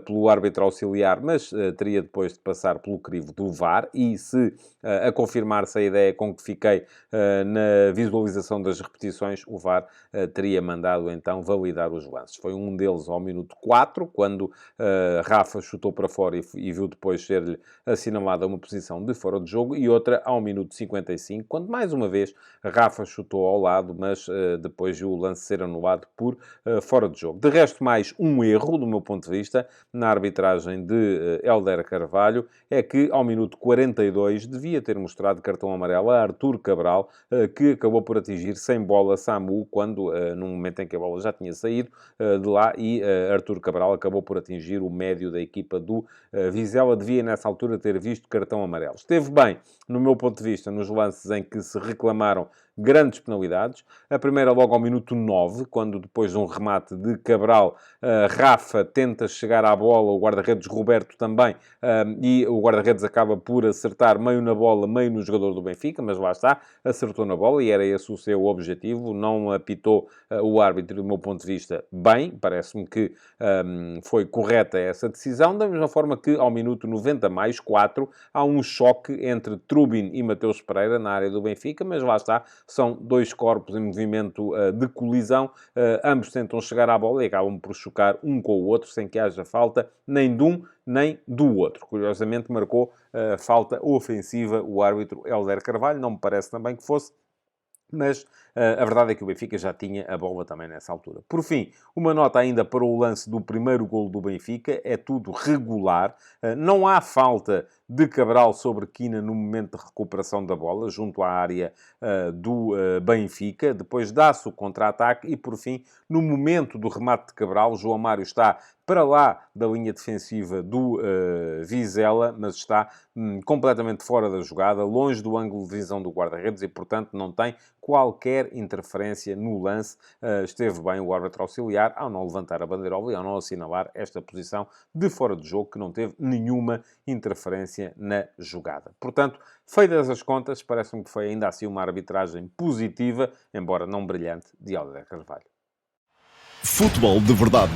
[SPEAKER 2] pelo árbitro auxiliar, mas teria depois de passar pelo crivo do VAR. E se a confirmar-se a ideia com que fiquei na visualização das repetições, o VAR teria mandado então validar os lances. Foi um deles ao minuto 4, quando Rafa chutou para fora e viu depois ser-lhe assinalada uma posição de fora de jogo, e outra ao minuto 55, quando mais uma vez Rafa chutou ao lado, mas depois viu o lance ser anulado por fora de jogo. De resto, mais um erro, do meu ponto de vista, na arbitragem de Hélder Carvalho, é que ao minuto 42 devia ter mostrado cartão amarelo a Artur Cabral, que acabou por atingir sem bola Samu, quando, no momento em que a bola já tinha saído de lá, e Artur Cabral acabou por atingir o médio da equipa do Vizela. Devia, nessa altura, ter visto cartão amarelo. Esteve bem, no meu ponto de vista, nos lances em que se reclamaram grandes penalidades. A primeira logo ao minuto 9, quando depois de um remate de Cabral, Rafa tenta chegar à bola, o guarda-redes Roberto também, e o guarda-redes acaba por acertar meio na bola, meio no jogador do Benfica, mas lá está, acertou na bola e era esse o seu objetivo. Não apitou o árbitro, do meu ponto de vista, bem. Parece-me que foi correta essa decisão, da mesma forma que ao minuto 90 mais 4 há um choque entre Trubin e Mateus Pereira na área do Benfica, mas lá está, são dois corpos em movimento de colisão, ambos tentam chegar à bola e acabam por chocar um com o outro, sem que haja falta nem de um nem do outro. Curiosamente marcou falta ofensiva o árbitro Hélder Carvalho, não me parece também que fosse, mas a verdade é que o Benfica já tinha a bola também nessa altura. Por fim, uma nota ainda para o lance do primeiro golo do Benfica. É tudo regular. Não há falta de Cabral sobre Quina no momento de recuperação da bola, junto à área do Benfica. Depois dá-se o contra-ataque e, por fim, no momento do remate de Cabral, João Mário está para lá da linha defensiva do Vizela, mas está completamente fora da jogada, longe do ângulo de visão do guarda-redes e, portanto, não tem qualquer interferência no lance. Esteve bem o árbitro auxiliar ao não levantar a bandeirola e ao não assinalar esta posição de fora de jogo, que não teve nenhuma interferência na jogada. Portanto, feitas as contas, parece-me que foi ainda assim uma arbitragem positiva, embora não brilhante, de Hélder Carvalho.
[SPEAKER 1] Futebol de Verdade